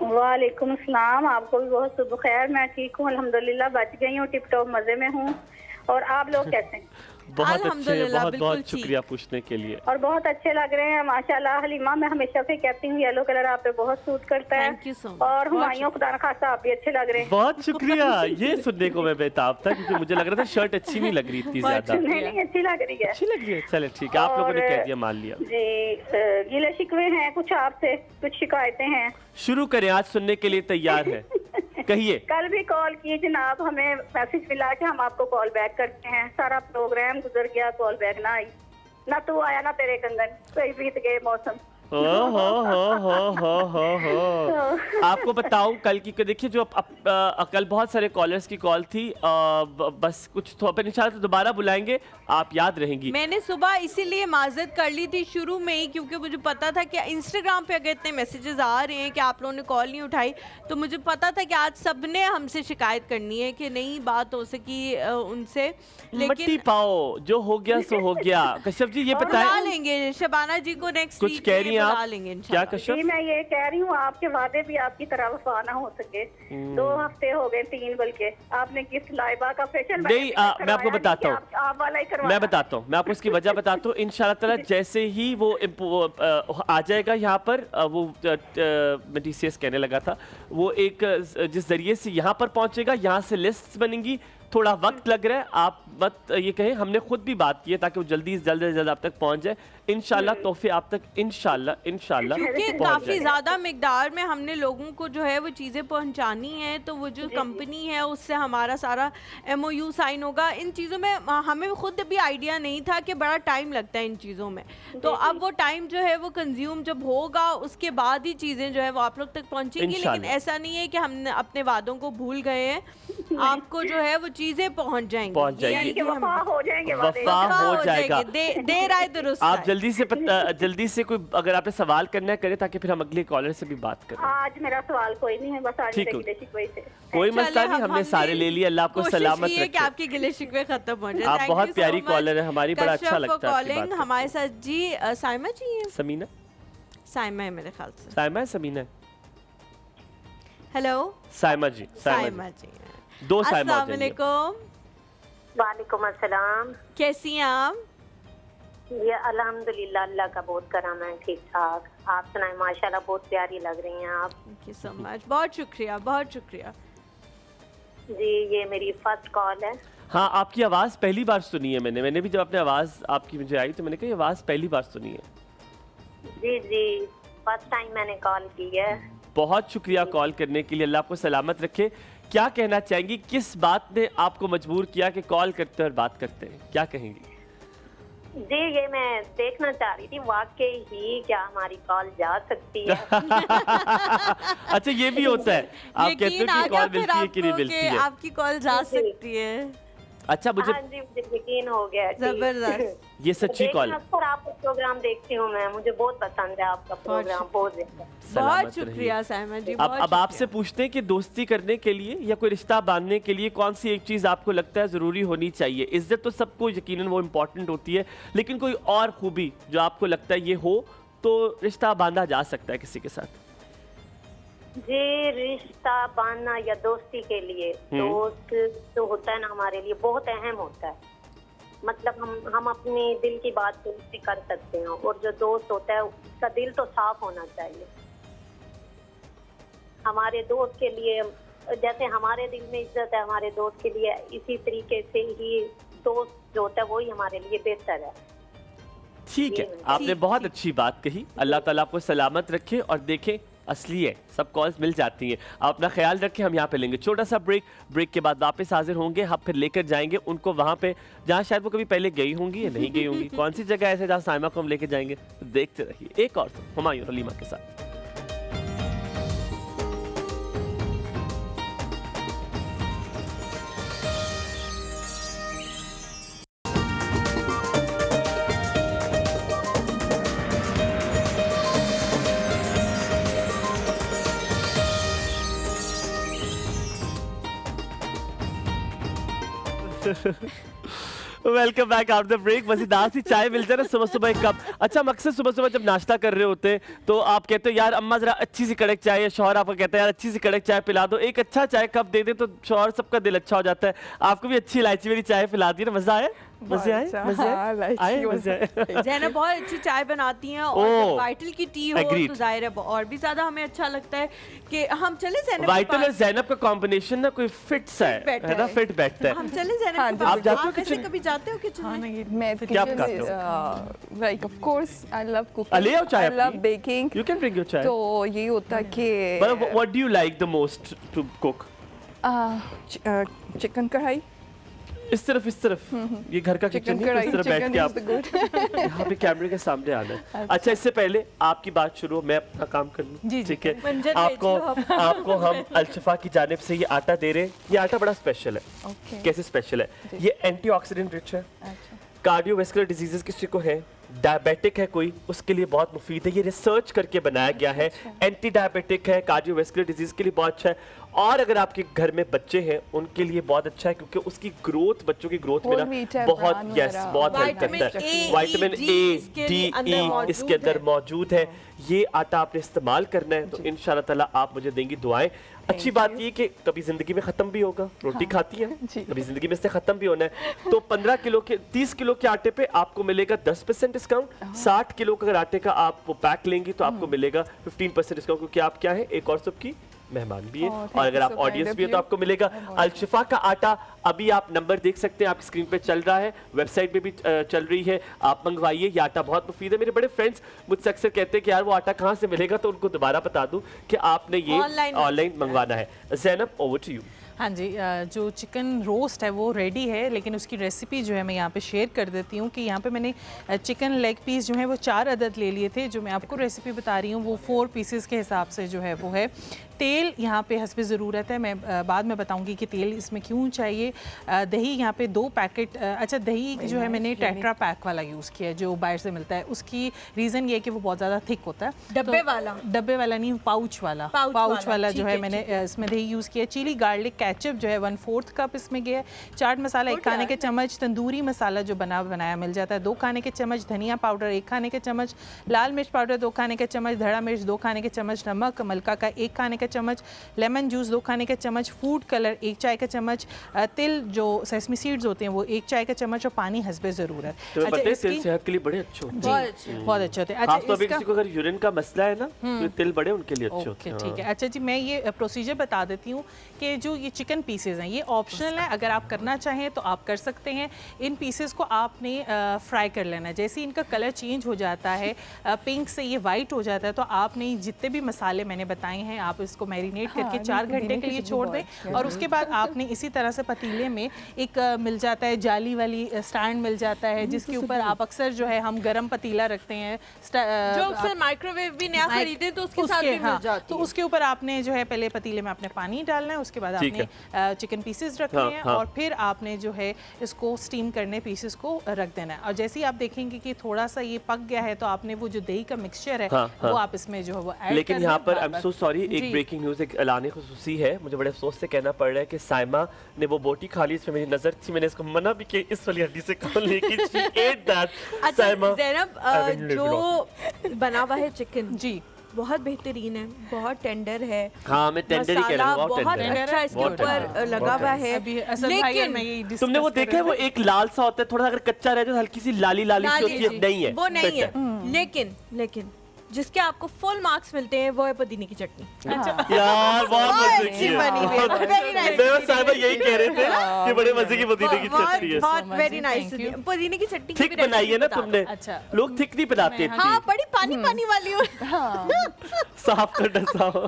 वालेकुम अस्सलाम, आपको भी बहुत सुबह खैर। मैं ठीक हूँ अल्हम्दुलिल्लाह, बच गई हूँ, टिप टॉप मज़े में हूँ। और आप लोग कैसे हैं? बहुत अच्छे, अल्हम्दुलिल्लाह, बहुत बिल्कुल बहुत शुक्रिया पूछने के लिए। और बहुत अच्छे लग रहे हैं माशाल्लाह। हलीमा, मैं हमेशा से कहती हूँ येलो कलर आप पे बहुत सूट करता है। Thank you so much। और बहुत हुमायूं, खुदा न खास्ता आप भी अच्छे लग रहे हैं। बहुत शुक्रिया, ये सुनने को मैं बेताब था क्योंकि मुझे लग रहा था शर्ट अच्छी नहीं लग रही इतनी ज्यादा। नहीं नहीं, अच्छी लग रही है। अच्छी लग रही है, चले ठीक है, आप लोगों ने और- कह दिया, मान लिया। जी, गिले शिकवे हैं कुछ आपसे, कुछ शिकायतें हैं। शुरू करें, आज सुनने के लिए तैयार है, कहिए। कल भी कॉल की जनाब, हमें मैसेज मिला कि हम आपको कॉल बैक करते हैं। सारा प्रोग्राम गुजर गया, कॉल बैक ना आई, ना तू आया ना तेरे कंगन, कोई बीत गए मौसम। हो आपको बताऊं कल की, देखिए जो कल बहुत सारे कॉलर्स की कॉल थी, बस कुछ तो अपन इंशाल्लाह दोबारा बुलाएंगे, आप याद रहेंगी। मैंने सुबह इसीलिए माजरत कर ली थी शुरू में ही, क्योंकि मुझे पता था कि इंस्टाग्राम पे अगर इतने मैसेजेस आ रहे हैं कि आप लोगों ने कॉल नहीं उठाई, तो मुझे पता था कि आज सबने हमसे शिकायत करनी है कि नहीं बात हो सकी उनसे। मट्टी लेकिन पाओ, जो हो गया सो हो गया। कश्यप जी ये बुला बताएं, लेंगे शबाना जी को नेक्स्ट कुछ वीक कह रही हैं बुला आप? लेंगे क्या इंशाल्लाह। कश्यप? जी, मैं ये कह रही हूँ आपके वादे भी आपकी तरह वफा ना हो सके। 2 हफ्ते हो गए, 3 बल्कि। आपने गिफ्ट लाइबा का फेशियल नहीं, मैं आपको बताता हूँ, आप वाला ही करवाया। मैं बताता हूँ, मैं आपको इसकी वजह बताता हूँ। इंशाल्लाह ताला जैसे ही वो आ जाएगा यहाँ पर, वो मैं TCS कहने लगा था, वो एक जिस जरिए से यहाँ पर पहुँचेगा, यहाँ से लिस्ट बनेंगी, थोड़ा वक्त लग रहा है, आप मत ये कहें, हमने खुद भी बात की है ताकि वो जल्दी से जल्द आप तक पहुंच जाए। इंशाल्लाह तोहफे आप तक इंशाल्लाह क्योंकि पहुंच काफी जाएंगे। ज्यादा मिकदार में हमने लोगों को जो है वो चीजें पहुंचानी है, तो वो जो कंपनी है उससे हमारा सारा MOU साइन होगा। इन चीजों में हमें खुद भी आइडिया नहीं था कि बड़ा टाइम लगता है इन चीजों में, तो अब वो टाइम जो है वो कंज्यूम जब होगा उसके बाद ही चीजें जो है वो आप लोग तक पहुंचेंगी। लेकिन इंशाल्लाह। ऐसा नहीं है कि हमने अपने वादों को भूल गए हैं, आपको जो है वो चीजें पहुंच जाएंगी। पहुंच जाएगी। ये हम- वफा हो जाएंगे वादे। वफा हो जाएगा। देर आए दुरुस्त आप आए। जल्दी से कोई अगर आपने सवाल करना है करें ताकि फिर हम अगले कॉलर से भी बात करें। आज मेरा सवाल कोई नहीं है, बस आज ठीक मेरे हो। गिले शिकवे से। कोई चले, मसला नहीं, हमने सारे ले लिए। अल्लाह आपको कोशिश सलामत की है कि रखे। आपके गिले शिकवे खत्म हो जाए। आप Thank बहुत you so प्यारी much, कॉलर है हमारी, बड़ा अच्छा कश्यप, लगता है for आपकी बात calling। करके। हमारे साथ जी साइमा जी हैं। समीना, साइमा है मेरे ख्याल से। साइमा है, समीना है? हेलो साइमा जी, साइमा जी हैं। दो साइमा अस्सलाम हो जाएंगे। वालेकुम, वालेकुम अस्सलाम। कैसी हैं आप? ये अल्हम्दुलिल्लाह, अल्लाह का बहुत करम है, ठीक ठाक। आप सुनाए, माशाल्लाह बहुत प्यारी लग रही हैं आप। थैंक यू सो मच, बहुत शुक्रिया, बहुत शुक्रिया। जी, ये मेरी फर्स्ट कॉल है। हाँ, आपकी आवाज़ पहली बार सुनी है मैंने भी जब अपनी आवाज़ आपकी मुझे आई तो मैंने कहा ये आवाज़ पहली बार सुनी है। जी जी, फर्स्ट टाइम मैंने कॉल की है। बहुत शुक्रिया कॉल करने के लिए, अल्लाह आपको सलामत रखे। क्या कहना चाहेंगी, किस बात ने आपको मजबूर किया कि कॉल करते और बात करते हैं, क्या कहेंगी? जी, ये मैं देखना चाह रही थी वाकई ही क्या हमारी कॉल जा सकती है। अच्छा, ये भी होता है, आप कहते यकीन हो आ कि गया कॉल फिर मिलती है कि नहीं आपको मिलती कि है। आपकी कॉल जा सकती है। अच्छा, मुझे हाँ जी, मुझे यकीन हो गया कि- जबरदस्त। ये सच्ची कॉल है। अक्सर आपका प्रोग्राम देखती हूँ मैं, मुझे बहुत पसंद है आपका प्रोग्राम, बहुत ज्यादा। बहुत सलामत शुक्रिया रहिए। साइमा जी, अब बहुत अब आपसे शुक्रिया। पूछते हैं कि दोस्ती करने के लिए या कोई रिश्ता बांधने के लिए कौन सी एक चीज़ आपको लगता है ज़रूरी होनी चाहिए? इज्जत तो सबको यकीनन वो इम्पोर्टेंट होती है, लेकिन कोई और खूबी जो आपको लगता है ये हो तो रिश्ता बांधा जा सकता है किसी के साथ? जी, रिश्ता बांधना या दोस्ती के लिए, दोस्त जो होता है ना हमारे लिए बहुत अहम होता है। मतलब हम अपनी दिल की बात दोस्त से कर सकते हैं, और जो दोस्त होता है उसका दिल तो साफ होना चाहिए। हमारे दोस्त के लिए जैसे हमारे दिल में इज्जत है हमारे दोस्त के लिए, इसी तरीके से ही दोस्त जो होता है वही हमारे लिए बेहतर है। ठीक है, आपने बहुत अच्छी बात कही। अल्लाह ताला आपको सलामत रखे और देखें असली है, सब कॉल्स मिल जाती हैं। आप अपना ख्याल रखें, हम यहाँ पे लेंगे छोटा सा ब्रेक के बाद वापस हाजिर होंगे। हम फिर लेकर जाएंगे उनको वहाँ पे जहाँ शायद वो कभी पहले गई होंगी या नहीं गई होंगी। कौन सी जगह ऐसे जहाँ साइमा को हम लेके जाएंगे, देखते रहिए। एक और हुमायूं हलीमा के साथ। Welcome back after the break. मजेदार सी चाय मिल जाए ना सुबह सुबह एक कप। अच्छा, हम अक्सर सुबह सुबह जब नाश्ता कर रहे होते हैं तो आप कहते हो यार अम्मा जरा अच्छी सी कड़क चाय, या शौहर आपको कहता है यार अच्छी सी कड़क चाय पिला दो। एक अच्छा चाय कप दे दे तो शौहर सबका दिल अच्छा हो जाता है। आपको भी अच्छी इलायची वाली चाय पिला दी ना, मजा आया? मजे आए? मजे हाँ, आए? इलायची आए वाली। मजे आए? जैनब बहुत अच्छी चाय बनाती हैं, और ओह, जब वाइटल की टी हो agreed। तो जाहिर है और भी ज्यादा हमें अच्छा लगता है कि हम चले जैनब के वाइटल और पास। ज़ैनब का कॉम्बिनेशन ना कोई फिट सा बैठा है ना, है। फिट बैठता है। हम चले जैनब हाँ, के जब पास। आप जाते हो आप वैसे किचन? कभी जाते हो किचन हाँ, में? नहीं, मैं क्या kitchen पकाते is, like of course I love cooking. ले आओ चाय I love अपनी। baking. You can bring your चाय। तो ये होता है कि But what do you like the most to cook? Chicken कढ़ाई, इस तरफ ये घर का किचन चिकन है, कढ़ाई, इस तरफ बैठ चिकन के is आप the good. यहाँ पे कैमरे के सामने आना है। अच्छा, इससे पहले आपकी बात शुरू हो, मैं अपना काम कर लूँ। जी, ठीक है, मंजर आपको बेच लो आपको हम अलशफा की जानिब से ये आटा दे रहे हैं। ये आटा बड़ा स्पेशल है। Okay. कैसे स्पेशल है? ये एंटीऑक्सीडेंट रिच है, कार्डियोवैस्कुलर डिजीजेस किसी को है, डायबिटिक है कोई, उसके लिए बहुत मुफीद है। ये रिसर्च करके बनाया गया है, एंटी डायबिटिक है, कार्डियोवैस्कुलर डिजीज के लिए बहुत अच्छा है। और अगर आपके घर में बच्चे हैं उनके लिए बहुत अच्छा है, क्योंकि उसकी ग्रोथ, बच्चों की ग्रोथ में Whole wheat ना है, बहुत bran यस वगैरह, बहुत हेल्प विटामिन करता है। A, विटामिन E, D ए, इसके डी, अंदर ई मौजूद इसके अंदर है। मौजूद है। ये आटा आपने इस्तेमाल करना है, तो इंशाल्लाह ताला आप मुझे देंगी दुआएं। अच्छी बात ये कि कभी जिंदगी में खत्म भी होगा, रोटी खाती है, जी। कभी जिंदगी में इससे खत्म भी होना है। तो 15 किलो के 30 किलो के आटे पे आपको मिलेगा 10% डिस्काउंट। 60 किलो का अगर आटे का आप वो पैक लेंगी तो आपको मिलेगा 15% डिस्काउंट, क्योंकि आप क्या है एक और सबकी मेहमान भी है, thank और अगर you आप so ऑडियंस kind भी है of तो you. आपको मिलेगा अल-शिफा का आटा। अभी आप नंबर देख सकते हैं, आपकी स्क्रीन पे चल रहा है, वेबसाइट पे भी चल रही है, आप मंगवाइए। ये आटा बहुत मुफीद है। मेरे बड़े फ्रेंड्स मुझसे अक्सर कहते हैं कि यार वो आटा कहाँ से मिलेगा, तो उनको दोबारा बता दूं कि आपने ये ऑनलाइन मंगवाना है। Zainab, over to you. हाँ जी, जो चिकन रोस्ट है वो रेडी है, लेकिन उसकी रेसिपी जो है मैं यहाँ पे शेयर कर देती हूँ कि यहाँ पे मैंने चिकन लेग पीस जो है वो 4 अदद ले लिए थे। जो मैं आपको रेसिपी बता रही हूँ वो 4 पीसेस के हिसाब से जो है वो है। तेल यहाँ पे हस्बे ज़रूरत है, मैं बाद में बताऊँगी कि तेल इसमें क्यों चाहिए। दही यहाँ पे 2 पैकेट, अच्छा दही जो है मैंने टेट्रा पैक वाला यूज़ किया है जो बाहर से मिलता है। उसकी रीज़न ये है कि वो बहुत ज़्यादा थिक होता है। डब्बे वाला नहीं, पाउच वाला जो है मैंने इसमें दही यूज़ किया। चिली गार्लिक केचप जो है 1/4 कप इसमें गया है। चाट मसाला 1 खाने के चम्मच, तंदूरी मसाला जो बनाया मिल जाता है 2 खाने के चम्मच, धनिया पाउडर 1 खाने के चम्मच, लाल मिर्च पाउडर 2 खाने के चम्मच, धड़ा मिर्च 2 खाने के चम्मच, नमक मलका का 1 खाने के चम्मच, लेमन जूस 2 खाने के चम्मच, फूड कलर 1 चाय का चम्मच, तिल जो सेसमी सीड्स होते हैं वो 1 चाय का चम्मच, और पानी हस्बे ज़रूरत। तो पता है तिल सेहत के लिए बड़े अच्छे होते हैं, बहुत अच्छे होते हैं। खास तौर पे किसी को अगर यूरिन का मसला है ना, तो तिल बड़े उनके लिए अच्छे होते हैं। ठीक है, अच्छा जी, मैं ये प्रोसीजर बता देती हूँ कि जो ये चिकन पीसेज हैं ये ऑप्शनल है, अगर आप करना चाहें तो आप कर सकते हैं। इन पीसेस को आपने फ्राई कर लेना है। जैसे इनका कलर चेंज हो जाता है, पिंक से ये वाइट हो जाता है, तो आपने जितने भी मसाले मैंने बताए हैं आप इसको मैरिनेट करके 4 घंटे के लिए छोड़ दें, और उसके बाद आपने इसी तरह से पतीले में एक मिल जाता है जाली वाली स्टैंड मिल जाता है, जिसके ऊपर आप अक्सर जो है हम गरम पतीला रखते हैं, जो अक्सर माइक्रोवेव भी नया खरीदे तो उसके साथ भी मिल जाती तो है। उसके ऊपर आपने जो है पहले पतीले में आपने पानी डालना है, उसके बाद आपने चिकन पीसेस रखने हैं, और फिर आपने जो है इसको स्टीम करने पीसेस को रख देना है। और जैसे ही आप देखेंगे कि थोड़ा सा ये पक गया है तो आपने वो जो दही का मिक्सचर है वो आप इसमें जो है वो ऐड। लेकिन यहाँ पर आई एम सो सॉरी, एक ब्रेकिंग न्यूज़, एक ऐलान खुसूसी है, मुझे बड़े अफसोस से कहना पड़ रहा है कि साइमा ने वो बोटी खा ली, इसमें मेरी नजर थी, मैंने इसको मना भी किया इस वाली हड्डी से खाने, लेकिन she ate that। अच्छा साइमा, ज़ैनब, जो बना हुआ है चिकन जी बहुत बेहतरीन है, बहुत टेंडर है। हाँ मैं टेंडर ही कह रहा हूँ, बहुत अच्छा इसके ऊपर लगा हुआ है। लेकिन तुमने वो देखा है, वो एक लाल सा होता है, थोड़ा अगर कच्चा रह जाए हल्की सी लाली लाली सी होती है, नहीं है वो नहीं है। लेकिन जिसके आपको फुल मार्क्स मिलते हैं वो है पुदीने की चटनी। यार बहुत मजे की है, मैं और साहिबा यही कह रहे थे कि बड़े मजे की पुदीने की चटनी है। बहुत वेरी नाइस। पुदीने की चटनी थिक बनाई है ना तुमने, लोग थिक नहीं बनाते। हाँ, बड़ी पानी पानी वाली हो। साफ कर डसाओ।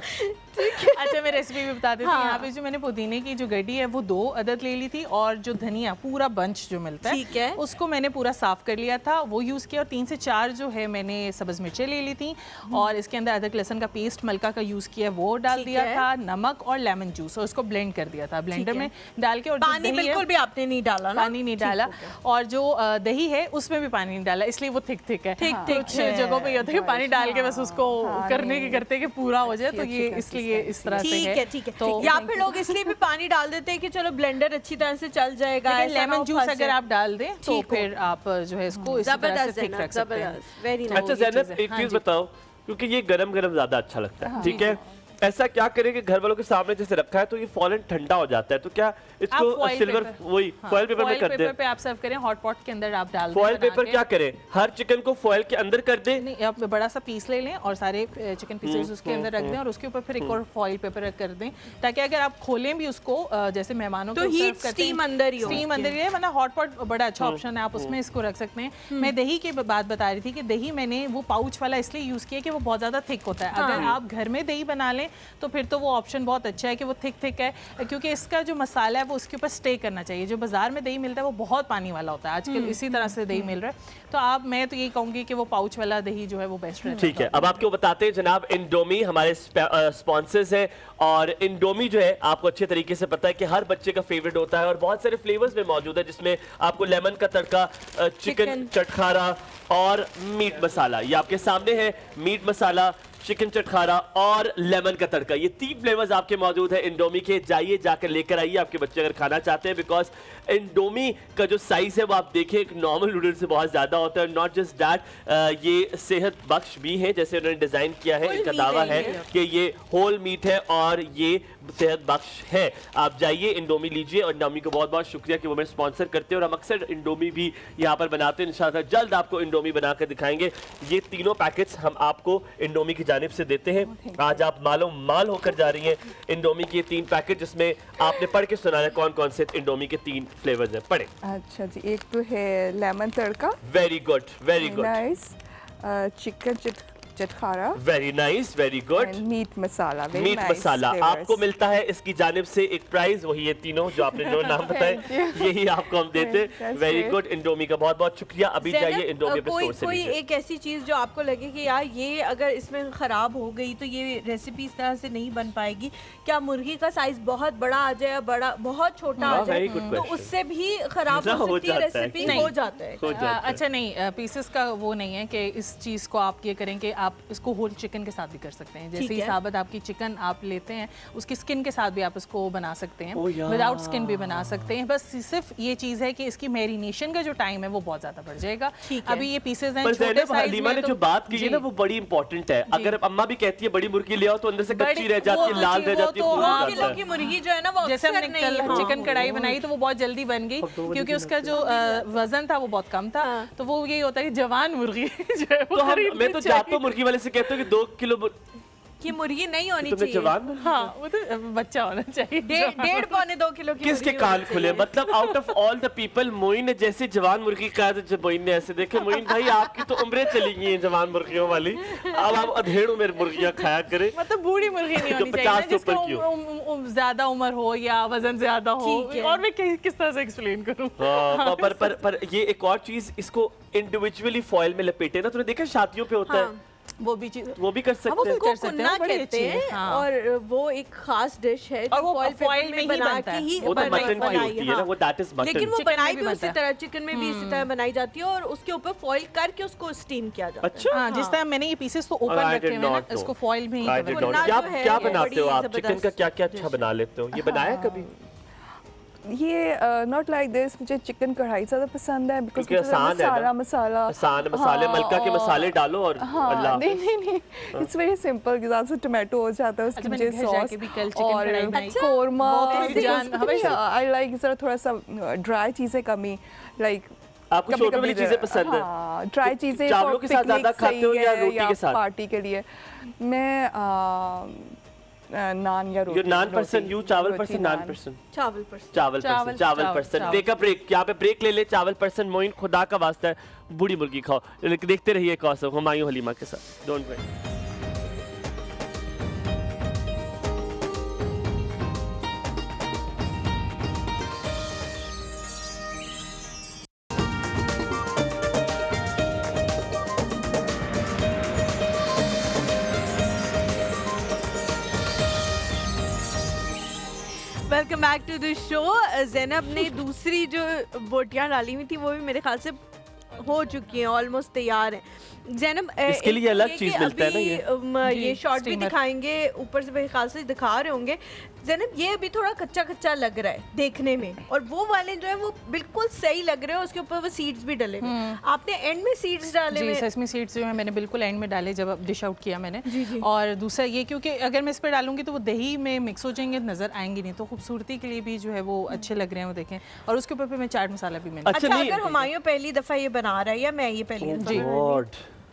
अच्छा, मैं रेसिपी भी बता देती हूँ। यहाँ पे जो मैंने पुदीने की जो गड्डी है वो 2 अदद ले ली थी, और जो धनिया पूरा बंच जो मिलता है उसको मैंने पूरा साफ कर लिया था, वो यूज़ किया। और 3 से 4 जो है मैंने सब्ज़ मिर्चें ले ली थी, और इसके अंदर अदरक लहसुन का पेस्ट मलका का यूज़ किया, वो डाल दिया था, नमक और लेमन जूस, और उसको ब्लेंड कर दिया था ब्लेंडर में डाल के। और पानी बिल्कुल भी आपने नहीं डाला ना? पानी नहीं डाला, और जो दही है उसमें भी पानी नहीं डाला, इसलिए वो थिक थिक है। कुछ जगहों पे ये होता है कि पानी डाल के बस उसको करने के करते कि पूरा हो जाए, तो ये इसलिए इस तरह से है। ठीक है। तो या फिर लोग इसलिए भी पानी डाल देते हैं कि चलो ब्लेंडर अच्छी तरह से चल जाएगा। लेमन जूस अगर आप डाल दें तो फिर आप जो है इसको इस तरह से थिक रख सकते हैं। अच्छा ज़ैनब, एक चीज बताओ, क्योंकि ये गरम गरम ज्यादा अच्छा लगता है, ठीक है, ऐसा क्या करें कि घर वालों के सामने जैसे रखा है तो ये फौरन ठंडा हो जाता है, तो क्या इसको सिल्वर वही फॉइल पेपर में कर दें? पे आप सर्व करें, हॉट पॉट के अंदर आप डाल दें। फॉइल पेपर क्या करें, हर चिकन को फॉइल के अंदर कर दें? नहीं, आप बड़ा सा पीस ले लें और सारे चिकन पीसेस उसके अंदर रख दें, और उसके ऊपर फिर एक और फॉइल पेपर कर दें, ताकि अगर आप खोलें भी उसको जैसे मेहमानों को सर्व करते हैं, स्टीम अंदर ही है, वरना हॉट पॉट बड़ा अच्छा ऑप्शन है, आप उसमें इसको रख सकते हैं। मैं दही की बात बता रही थी कि दही मैंने वो पाउच वाला इसलिए यूज किया कि वो बहुत ज्यादा थिक होता है। अगर आप घर में दही बना लें तो फिर तो ऑप्शन बहुत अच्छा है कि वो थिक है, क्योंकि इसका जो मसाला है वो उसके ऊपर स्टे करना चाहिए। जो बाजार में दही मिलता है वो बहुत पानी वाला होता है, आजकल इसी तरह से दही मिल रहा है, तो मैं तो यही कहूंगी कि वो पाउच वाला दही जो है वो बेस्ट रहता है। ठीक है, अब आपको बताते हैं जनाब, इंडोमी हमारे स्पॉन्सर्स हैं, और इंडोमी जो है आपको अच्छे तरीके से पता है कि हर बच्चे का फेवरेट होता है, और बहुत सारे फ्लेवर्स में मौजूद है, जिसमें आपको लेमन का तड़का, चिकन चटखारा और मीट मसाला, ये आपके सामने है, मीट मसाला, चिकन चटखारा और लेमन का तड़का, ये 3 फ्लेवर्स आपके मौजूद है इंडोमी के। जाइए, जाकर लेकर आइए, आपके बच्चे अगर खाना चाहते हैं, बिकॉज इंडोमी का जो साइज है वो आप देखें एक नॉर्मल नूडल से बहुत ज्यादा होता है। नॉट जस्ट दैट, ये सेहत बख्श भी है, जैसे उन्होंने डिजाइन किया है, इनका दावा है कि ये होल मीट है और ये सेहत बख्श है। आप जाइए इंडोमी लीजिए, और इंडोमी को बहुत बहुत शुक्रिया कि वो हमें स्पॉन्सर करते हैं, और हम अक्सर इंडोमी भी यहाँ पर बनाते हैं। इंशाल्लाह जल्द आपको इंडोमी बनाकर दिखाएंगे। ये तीनों पैकेट्स हम आपको इंडोमी की जानिब से देते हैं। आज आप मालो माल होकर जा रही हैं। इंडोमी के 3 पैकेट, जिसमें आपने पढ़ के सुनाया कौन कौन से इंडोमी के 3 फ्लेवर्स हैं, पढ़े। अच्छा जी, एक तो है lemon tadka, very good, very good, nice, chicken chatkhara, very nice, very good, meat masala, meat masala. आपको मिलता है इसकी जानिब से एक प्राइज, वही ये तीनों जो आपने जो नाम बताए, यही आपको हम देते हैं। वेरी गुड, इंडोमी का बहुत बहुत शुक्रिया। अभी जाइए इंडोमी पे स्टोर से कोई लीजिए। एक ऐसी चीज जो आपको लगे कि यार ये अगर इसमें खराब हो गई तो ये रेसिपी इस तरह से नहीं बन पाएगी, क्या मुर्गी का साइज बहुत बड़ा आ जाए, बड़ा बहुत छोटा आ जाए, very good तो question। उससे भी खराब हो हो सकती है जाता है। रेसिपी, नहीं। हो जाता है। हो जाता है। अच्छा नहीं, पीसेस का वो नहीं है कि इस चीज़ को आप ये करें कि आप इसको होल चिकन के साथ भी कर सकते हैं। जैसे ठीक ही है। साबत आपकी चिकन आप लेते हैं, उसकी स्किन के साथ भी आप इसको बना सकते हैं, Oh, yeah. विदाउट स्किन भी बना सकते हैं। बस सिर्फ ये चीज़ है कि इसकी मैरिनेशन का जो टाइम है वो बहुत ज़्यादा बढ़ जाएगा। ठीक है। अभी ये पीसेस हैं पर छोटे ज़ैनब, साइज हलीमा ने में, जो तो बात की है जी। ना वो बड़ी इंपॉर्टेंट है। अगर अम्मा भी कहती है बड़ी मुर्गी ले आओ तो अंदर से कच्ची बड़ी- रह जाती वो है, तो लाल जी, रह वो जाती है, तो खून हाँ, आता किलो है। की मुर्गी जो है ना वो जैसे अक्सर हमने नहीं, कल हाँ। चिकन कढ़ाई बनाई तो वो बहुत जल्दी बन गई, क्योंकि उसका जो वजन था वो बहुत कम था। तो वो यही होता है कि जवान मुर्गी जो है वो तो हम खरीदनी मैं तो चाहिए। जाता हूँ मुर्गी वाले से कहता हूँ कि 2 किलो कि मुर्गी नहीं होनी तुमने चाहिए, जवान हाँ वो तो बच्चा होना चाहिए। 1.5 पौने 2 किलो की किसके मुर्गी कान होनी खुले? चाहिए। मतलब out of all the people Moin ने जैसे जवान मुर्गी कहा तो मोइन ने ऐसे देखे, मोइन भाई आपकी तो उम्रें चली गई हैं जवान मुर्गियों वाली, अब आप अधेड़ उम्र मुर्गियां खाया करें। मतलब बूढ़ी मुर्गी नहीं जो होनी 50 चाहिए, से ऊपर की जिसको ज्यादा उम्र हो या वजन ज्यादा हो। ठीक है। और मैं किस तरह से एक्सप्लेन करूं? हाँ, पर ये एक और चीज, इसको इंडिविजुअली फॉइल में लपेटे ना, तूने देखा शादियों पे होता है, वो भी चीज वो भी कर हम सकते हैं। उसको कर सकते हैं, कुन्ना बड़ी कहते अच्छी है, हैं, हाँ। और वो एक खास डिश है और जो वो फॉइल foil पेपर में ही बना बनता के है। ही वो तो बनाई मटन की होती है ना, हाँ। वो दैट इज मटन। लेकिन वो चिकन में बनाई भी भी उसी बनता है। तरह, चिकन में भी इसी तरह बनाई जाती है, और उसके ऊपर फॉइल करके उसको स्टीम किया जाता है। अच्छा, हाँ, जिस तरह मैंने ये पीसेस तो ओपन I रखे did हुए हैं ना, not know. इसको फॉइल में ही I cover did किया। not. कुन्ना क्या जो है, क्या ये बनाते हो बड़ी आप? चिकन का जबरदस्त क्या क्या अच्छा बना लेते हो? ये बनाया कभी? ये नॉट लाइक दिस, मुझे चिकन कढ़ाई ज़्यादा पसंद है बिकॉज क्योंकि आसान है ना? मसाला आसान मसाले, हाँ, मलका के और- मसाले डालो और हाँ, अल्लाह नहीं नहीं नहीं, इट्स वेरी सिंपल। ज़्यादा से टमाटो हो जाता है, उसकी अच्छा, मैंने मुझे घर सॉस जाके भी कल चिकन और कढ़ाई बनाई। कोरमा, वो तो मेरी जान हमेशा। आई लाइक ज़रा थोड़ा सा ड्राई चीज़ें कमी, लाइक आपको छोटी वाली चीजें पसंद है? हाँ, ड्राई चीज़ें चावलों के साथ ज्यादा खाते हो या रोटी के साथ? पार्टी के लिए मैं नान या रोटी। यू नान पर्सन, यू चावल रोटी, पर्सन, नान पर्सन? चावल पर चावल पर्सन, चावल पर्सन। टेक अ ब्रेक, यहाँ पे ब्रेक ले ले। चावल पर्सन मोइन, खुदा का वास्ता है बूढ़ी मुर्गी खाओ। देखते रहिए कौसम हुमायूं हलीमा के साथ, don't worry. Welcome back to the show. Zainab ने दूसरी जो बोटियां डाली हुई थी वो भी मेरे ख्याल से हो चुकी हैं, ऑलमोस्ट तैयार हैं। ज़ैनब इसके लिए अलग चीज़ कि मिलता है ना अभी, ये शॉर्ट भी steamer। दिखाएंगे, ऊपर से मेरे ख्याल से दिखा रहे होंगे। ज़ैनब ये अभी थोड़ा कच्चा कच्चा लग रहा है देखने में, और वो वाले जो है वो बिल्कुल सही लग रहे हैं, उसके ऊपर वो सीड्स भी डले हुए हैं। आपने एंड में सीड्स डाले जी, हुए? सेसमी सीड्स जो है मैंने बिल्कुल एंड में डाले जब डिश आउट किया मैंने। जी, जी। और दूसरा ये क्योंकि अगर मैं इस पर डालूंगी तो वो दही में मिक्स हो जाएंगे, नजर आएंगे नहीं, तो खूबसूरती के लिए भी जो है वो अच्छे लग रहे हैं, वो देखें। और उसके ऊपर फिर मैं चाट मसाला भी मैंने अच्छा, अच्छा, नहीं। अगर हुमायूं पहली दफ़ा ये बना रहा है या मैं ये पहली दफ़ा बना रही हूँ? God,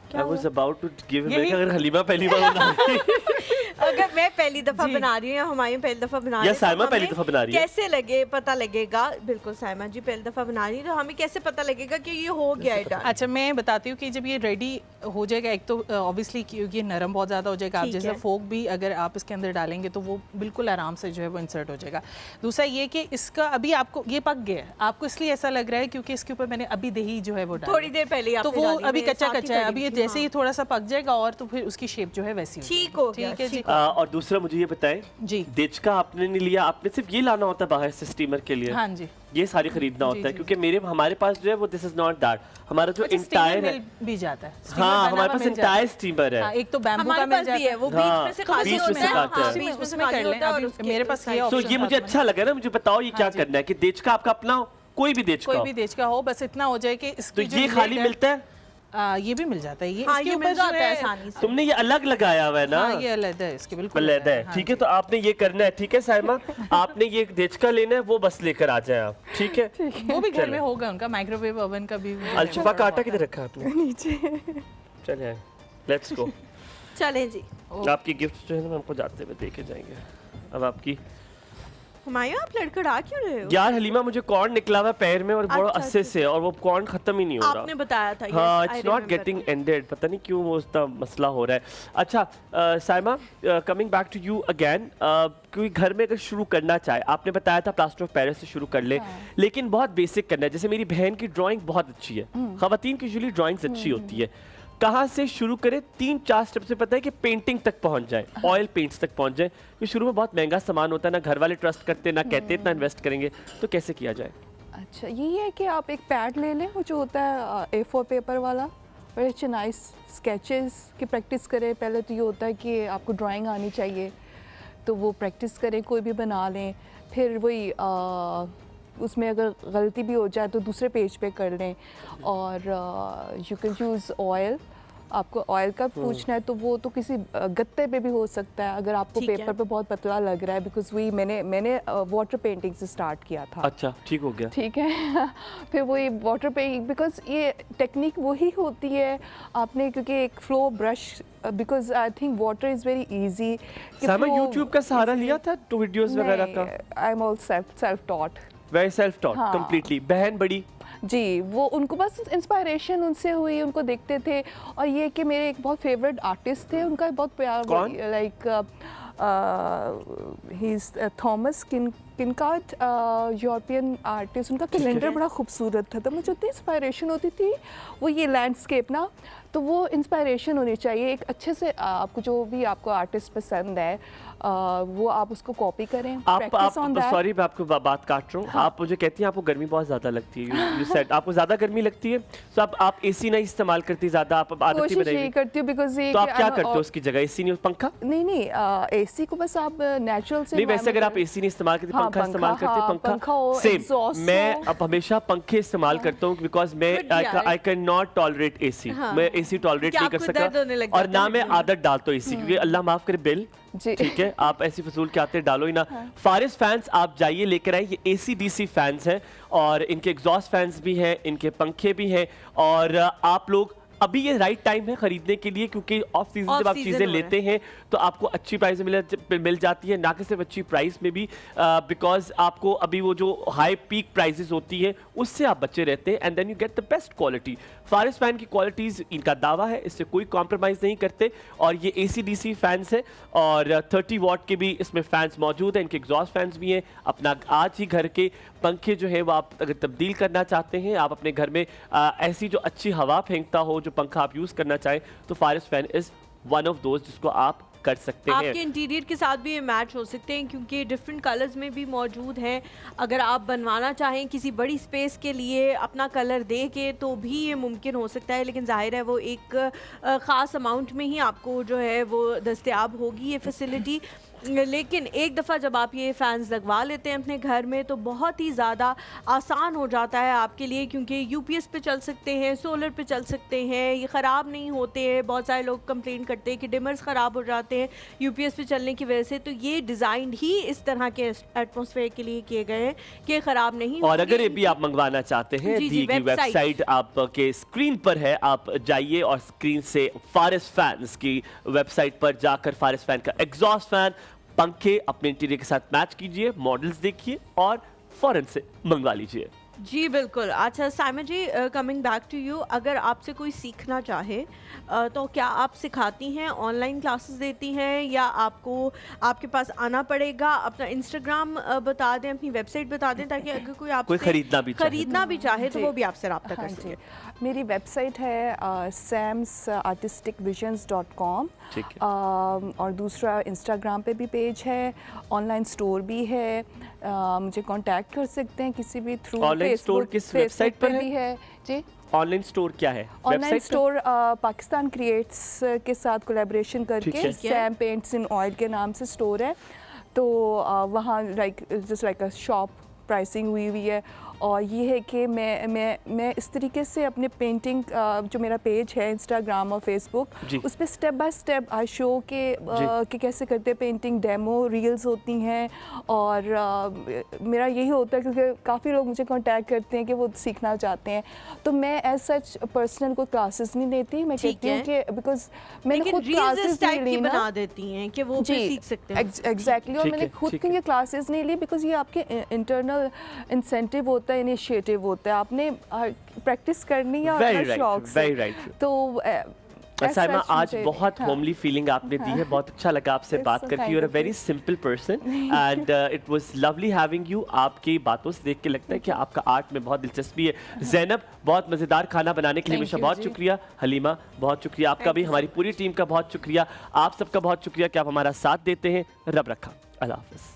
I was about to give him अगर हलीमा पहली बार बना रही है। अगर मैं पहली दफा बना रही हूँ या हुमायूं पहली दफा बना रही या है, साइमा तो पहली हमें दफा बना रही है। कैसे लगे पता लगेगा? बिल्कुल साइमा जी पहली दफा बना रही है, तो हमें कैसे पता लगेगा कि ये हो गया है डन? अच्छा, मैं बताती हूँ कि जब ये रेडी हो जाएगा, एक तो ऑब्वियसली क्योंकि ये नरम बहुत ज़्यादा हो जाएगा, आप ठीक जैसे है। फोक भी अगर आप इसके अंदर डालेंगे तो वो बिल्कुल आराम से जो है वो इंसर्ट हो जाएगा। दूसरा ये कि इसका अभी आपको ये पक गया है, आपको इसलिए ऐसा लग रहा है क्योंकि इसके ऊपर मैंने अभी दही जो है वो डाली थोड़ी देर पहले तो आपने वो डाली, अभी मेरे कच्चा साथ ही कच्चा है। खड़ी अभी ये थी, जैसे ही हाँ। थोड़ा सा पक जाएगा और तो फिर उसकी शेप जो है वैसी हो ठीक जाएगी। हो गया, ठीक है जी। ठीक और दूसरा मुझे ये बताएं, जी देचका आपने नहीं लिया, आपने सिर्फ ये लाना होता है बाहर से स्टीमर के लिए? हाँ जी, ये सारी खरीदना होता है, जी। क्योंकि हमारे पास जो है वो दिस इज नॉट दैट, हमारा जो अच्छा, इंटायर steamer है। मिल भी जाता है। steamer हाँ, बना हमारे हुआ पास मिल जाता है। इंटायर स्टीमर है। हाँ, एक तो बैम्बू का हमारे मिल पास भी जाता है, वो बीच हाँ, में से तो खाली बीच में होता से है, काटते हाँ, हैं। बीच में से उसमें कर खाली लें, होता है और अभी उसके मेरे पास ये साइड तो option ये था मुझे तुम्हारे अच्छा लगा ना, मुझे बताओ ये क्या जी। करना है कि देचका आपका अपना हो? कोई भी देश कोई का भी देश का हो, बस इतना हो जाए कि तो इसकी जो ये खाली rate है, मिलता है? ये भी मिल जाता है। ये हाँ, इसके ये ऊपर मिल जो जाता है आसानी से। तुमने ये अलग लगाया हुआ है ना? हाँ, ये अलग है, इसके बिल्कुल अलग है, हाँ ठीक जी। है। तो आपने ये करना है, ठीक है साइमा? आपने ये देचका लेना है, वो बस लेकर आ जाए आप, ठीक है? वो भी घर चलो। में होगा उनका, माइक्रोवेव ओवन का भी जो है अलशिफा वो का आटा होगा। किधर रखा है आपने? नीचे। चले लेट्स गो। चलें जी। आपकी गिफ्ट जो है ना हमको जाते हुए देखे जाएंगे। अब आपकी हुमायूं, आप लड़खड़ा क्यों रहे हो? यार हलीमा, मुझे कॉर्न निकला हुआ है पैर में और बड़ा अच्छा, अस्से से, और वो कॉर्न खत्म ही नहीं हो रहा। आपने बताया था। हाँ, yes, I it's not remember. Getting ended, पता नहीं क्यों वो उसका मसला हो रहा है। अच्छा Saima, coming back to you again, क्योंकि घर में अगर शुरू करना चाहे, आपने बताया था प्लास्टर ऑफ पेरिस से शुरू कर ले, लेकिन बहुत बेसिक करना है। जैसे मेरी बहन की ड्राइंग बहुत अच्छी है, खवातीन की यूजुअली ड्राइंग्स अच्छी होती है, कहाँ से शुरू करें? 3-4 स्टेप से पता है कि पेंटिंग तक पहुंच जाए, ऑयल पेंट्स तक पहुंच जाए, क्योंकि शुरू में बहुत महंगा सामान होता है, ना घर वाले ट्रस्ट करते, ना कहते इतना इन्वेस्ट करेंगे, तो कैसे किया जाए? अच्छा, यही है कि आप एक पैड ले लें, वो जो होता है A4 पेपर वाला, बड़े अच्छे नाइस स्केचेस की प्रैक्टिस करें। पहले तो ये होता है कि आपको ड्राइंग आनी चाहिए, तो वो प्रैक्टिस करें, कोई भी बना लें। फिर वही उसमें अगर गलती भी हो जाए तो दूसरे पेज पे कर लें। और यू कैन यूज़ ऑयल। आपको ऑयल का पूछना है तो वो तो किसी गत्ते पे भी हो सकता है, अगर आपको ठीक है। पेपर पे बहुत पतला लग रहा है, बिकॉज वही मैंने वाटर पेंटिंग से स्टार्ट किया था। अच्छा, ठीक हो गया। ठीक है। फिर वही वाटर पेंटिंग, बिकॉज ये टेक्निक वही होती है आपने, क्योंकि एक flow brush, because I think water is very easy. Saima, YouTube का सहारा लिया था तो वीडियोस वगैरह का? I am all self taught. Very self taught हाँ। कंप्लीटली। बहन बड़ी जी, वो उनको बस इंस्पायरेशन उनसे हुई, उनको देखते थे। और ये कि मेरे एक बहुत फेवरेट आर्टिस्ट थे, उनका बहुत प्यार, like he is Thomas Kinkade, European artist. उनका कैलेंडर बड़ा खूबसूरत था, तो मुझे इतनी इंस्पायरेशन होती थी। वो ये लैंडस्केप ना, तो वो इंस्पायरेशन होनी चाहिए एक अच्छे से। आपको जो भी आपको आर्टिस्ट पसंद है, वो आप उसको कॉपी करें, प्रैक्टिस ऑन दैट। सॉरी मैं आपको बात काट रहा हूँ। हाँ। आप मुझे कहती हैं आपको गर्मी बहुत ज़्यादा लगती है, यू सेड आपको ज़्यादा गर्मी लगती है, तो आप एसी नहीं इस्तेमाल करती ज़्यादा, आप आदत ही कोशिश बनाई यही हुई। करती हूँ, बिकॉज ये तो आप क्या करते हो उसकी जगह? एसी नहीं, पंखा? नहीं, एसी को बस आप नेचुरल से नहीं, वैसे अगर आप एसी नहीं इस्तेमाल करती, हाँ, पंखा इस्तेमाल करते, हाँ, पंखा हो, सेम। exhaust मैं हो। अब हमेशा पंखे इस्तेमाल करता हूँ, बिकॉज मैं Good यार। I can not tolerate AC. हाँ। मैं एसी टॉलरेट क्या नहीं कर आपको दर्द होने लग सकता, और जाता ना है मैं गर्मी में? आदत डालता हूँ एसी, क्योंकि अल्लाह माफ करे बिल। जी। ठीक है, आप ऐसी फजूल के आते डालो ही ना। फारिस फैंस आप जाइए लेकर आए, ये एसी डीसी फैंस हैं, और इनके एग्जॉस्ट फैंस भी हैं, इनके पंखे भी हैं, और आप लोग अभी ये राइट टाइम है खरीदने के लिए, क्योंकि ऑफ सीजन जब आप Off-season चीज़ें हो रहा है। लेते हैं तो आपको अच्छी प्राइस में मिल जाती है, ना कि सिर्फ अच्छी प्राइस में भी, बिकॉज आपको अभी वो जो हाई पीक प्राइसेस होती है उससे आप बचे रहते हैं, and then you get the best quality. Faris fan की क्वालिटीज़ इनका दावा है, इससे कोई कॉम्प्रोमाइज़ नहीं करते, और ये AC/DC फैंस है, और 30 वॉट के भी इसमें फैंस मौजूद हैं, इनके एग्जॉस्ट फैंस भी हैं। अपना आज ही घर के पंखे जो है वो आप अगर तब्दील करना चाहते हैं, आप अपने घर में ऐसी जो अच्छी हवा फेंकता हो जो पंखा आप यूज़ करना चाहें, तो Faris fan is one of those जिसको आप कर सकते हैं। आपके इंटीरियर के साथ भी ये मैच हो सकते हैं, क्योंकि डिफरेंट कलर्स में भी मौजूद हैं। अगर आप बनवाना चाहें किसी बड़ी स्पेस के लिए अपना कलर दे के, तो भी ये मुमकिन हो सकता है, लेकिन जाहिर है वो एक ख़ास अमाउंट में ही आपको जो है वो दस्तयाब होगी ये फैसिलिटी। लेकिन एक दफ़ा जब आप ये फ़ैन्स लगवा लेते हैं अपने घर में, तो बहुत ही ज़्यादा आसान हो जाता है आपके लिए, क्योंकि UPS पे चल सकते हैं, सोलर पे चल सकते हैं, ये ख़राब नहीं होते हैं। बहुत सारे लोग कंप्लेन करते हैं कि डिमर्स ख़राब हो जाते हैं UPS पे चलने की वजह से, तो ये डिज़ाइन ही इस तरह के एटमॉस्फेयर के लिए किए गए हैं कि ख़राब नहीं और होंगे। अगर ये भी आप मंगवाना चाहते हैं, जी, दी गई वेबसाइट। वेबसाइट आपके स्क्रीन पर है, आप जाइए और स्क्रीन से फारिस फैंस की वेबसाइट पर जाकर फारिस फैन का एग्जॉस्ट फैन, पंखे अपने इंटीरियर के साथ मैच कीजिए, मॉडल्स देखिए और फौरन से मंगवा लीजिए। जी बिल्कुल। अच्छा साइमा जी, कमिंग बैक टू यू, अगर आपसे कोई सीखना चाहे तो क्या आप सिखाती हैं, ऑनलाइन क्लासेस देती हैं, या आपको आपके पास आना पड़ेगा? अपना इंस्टाग्राम बता दें, अपनी वेबसाइट बता दें, ताकि अगर कोई आपसे खरीदना भी चाहे तो वो भी आपसे रब्ता कर हाँ सके। जी, मेरी वेबसाइट है samsartisticvisions.com, ठीक है। और दूसरा इंस्टाग्राम पे भी पेज है, ऑनलाइन स्टोर भी है, मुझे कांटेक्ट कर सकते हैं किसी भी थ्रू। ऑनलाइन स्टोर किस वेबसाइट पर भी है जी? ऑनलाइन स्टोर क्या है? ऑनलाइन वेबसाइट पे? स्टोर पाकिस्तान क्रिएट्स के साथ कोलैबोरेशन ठीक करके है। सैम पेंट्स इन ऑयल के नाम से स्टोर है, तो वहाँ लाइक जस्ट लाइक अ शॉप प्राइसिंग हुई है, और ये है कि मैं इस तरीके से अपने पेंटिंग जो मेरा पेज है इंस्टाग्राम और फेसबुक, उस पर step by step I show कि कैसे करते हैं पेंटिंग, डेमो रील्स होती हैं। और मेरा यही होता है क्योंकि काफ़ी लोग मुझे कांटेक्ट करते हैं कि वो सीखना चाहते हैं, तो मैं एज सच पर्सनल कोई क्लासेस नहीं देती। मैं कहती हूँ कि बिकॉज मैंने खुद क्लासेस नहीं ली ना, बना देती हैं कि वो भी सीख सकते हैं। एग्जैक्टली। और मैंने खुद के लिए क्लासेस नहीं ली बिकॉज ये आपके इंटरनल इंसेंटिव होता है, इनिशिएटिव होता है, आपने प्रैक्टिस करनी है अपना शौक से। तो साइमा, आज बहुत होमली फीलिंग आपने दी है, बहुत अच्छा लगा आपसे बात करके। You are a very simple person and it was lovely having you. आपकी बातों से देख के लगता है कि आपका आर्ट में बहुत दिलचस्पी है। ज़ैनब, बहुत मज़ेदार खाना बनाने के लिए हमेशा बहुत शुक्रिया। हलीमा, बहुत शुक्रिया आपका भी, हमारी पूरी टीम का बहुत शुक्रिया, आप सबका बहुत शुक्रिया कि आप हमारा साथ देते हैं। रब रखा, अल्लाह हाफ़िज़।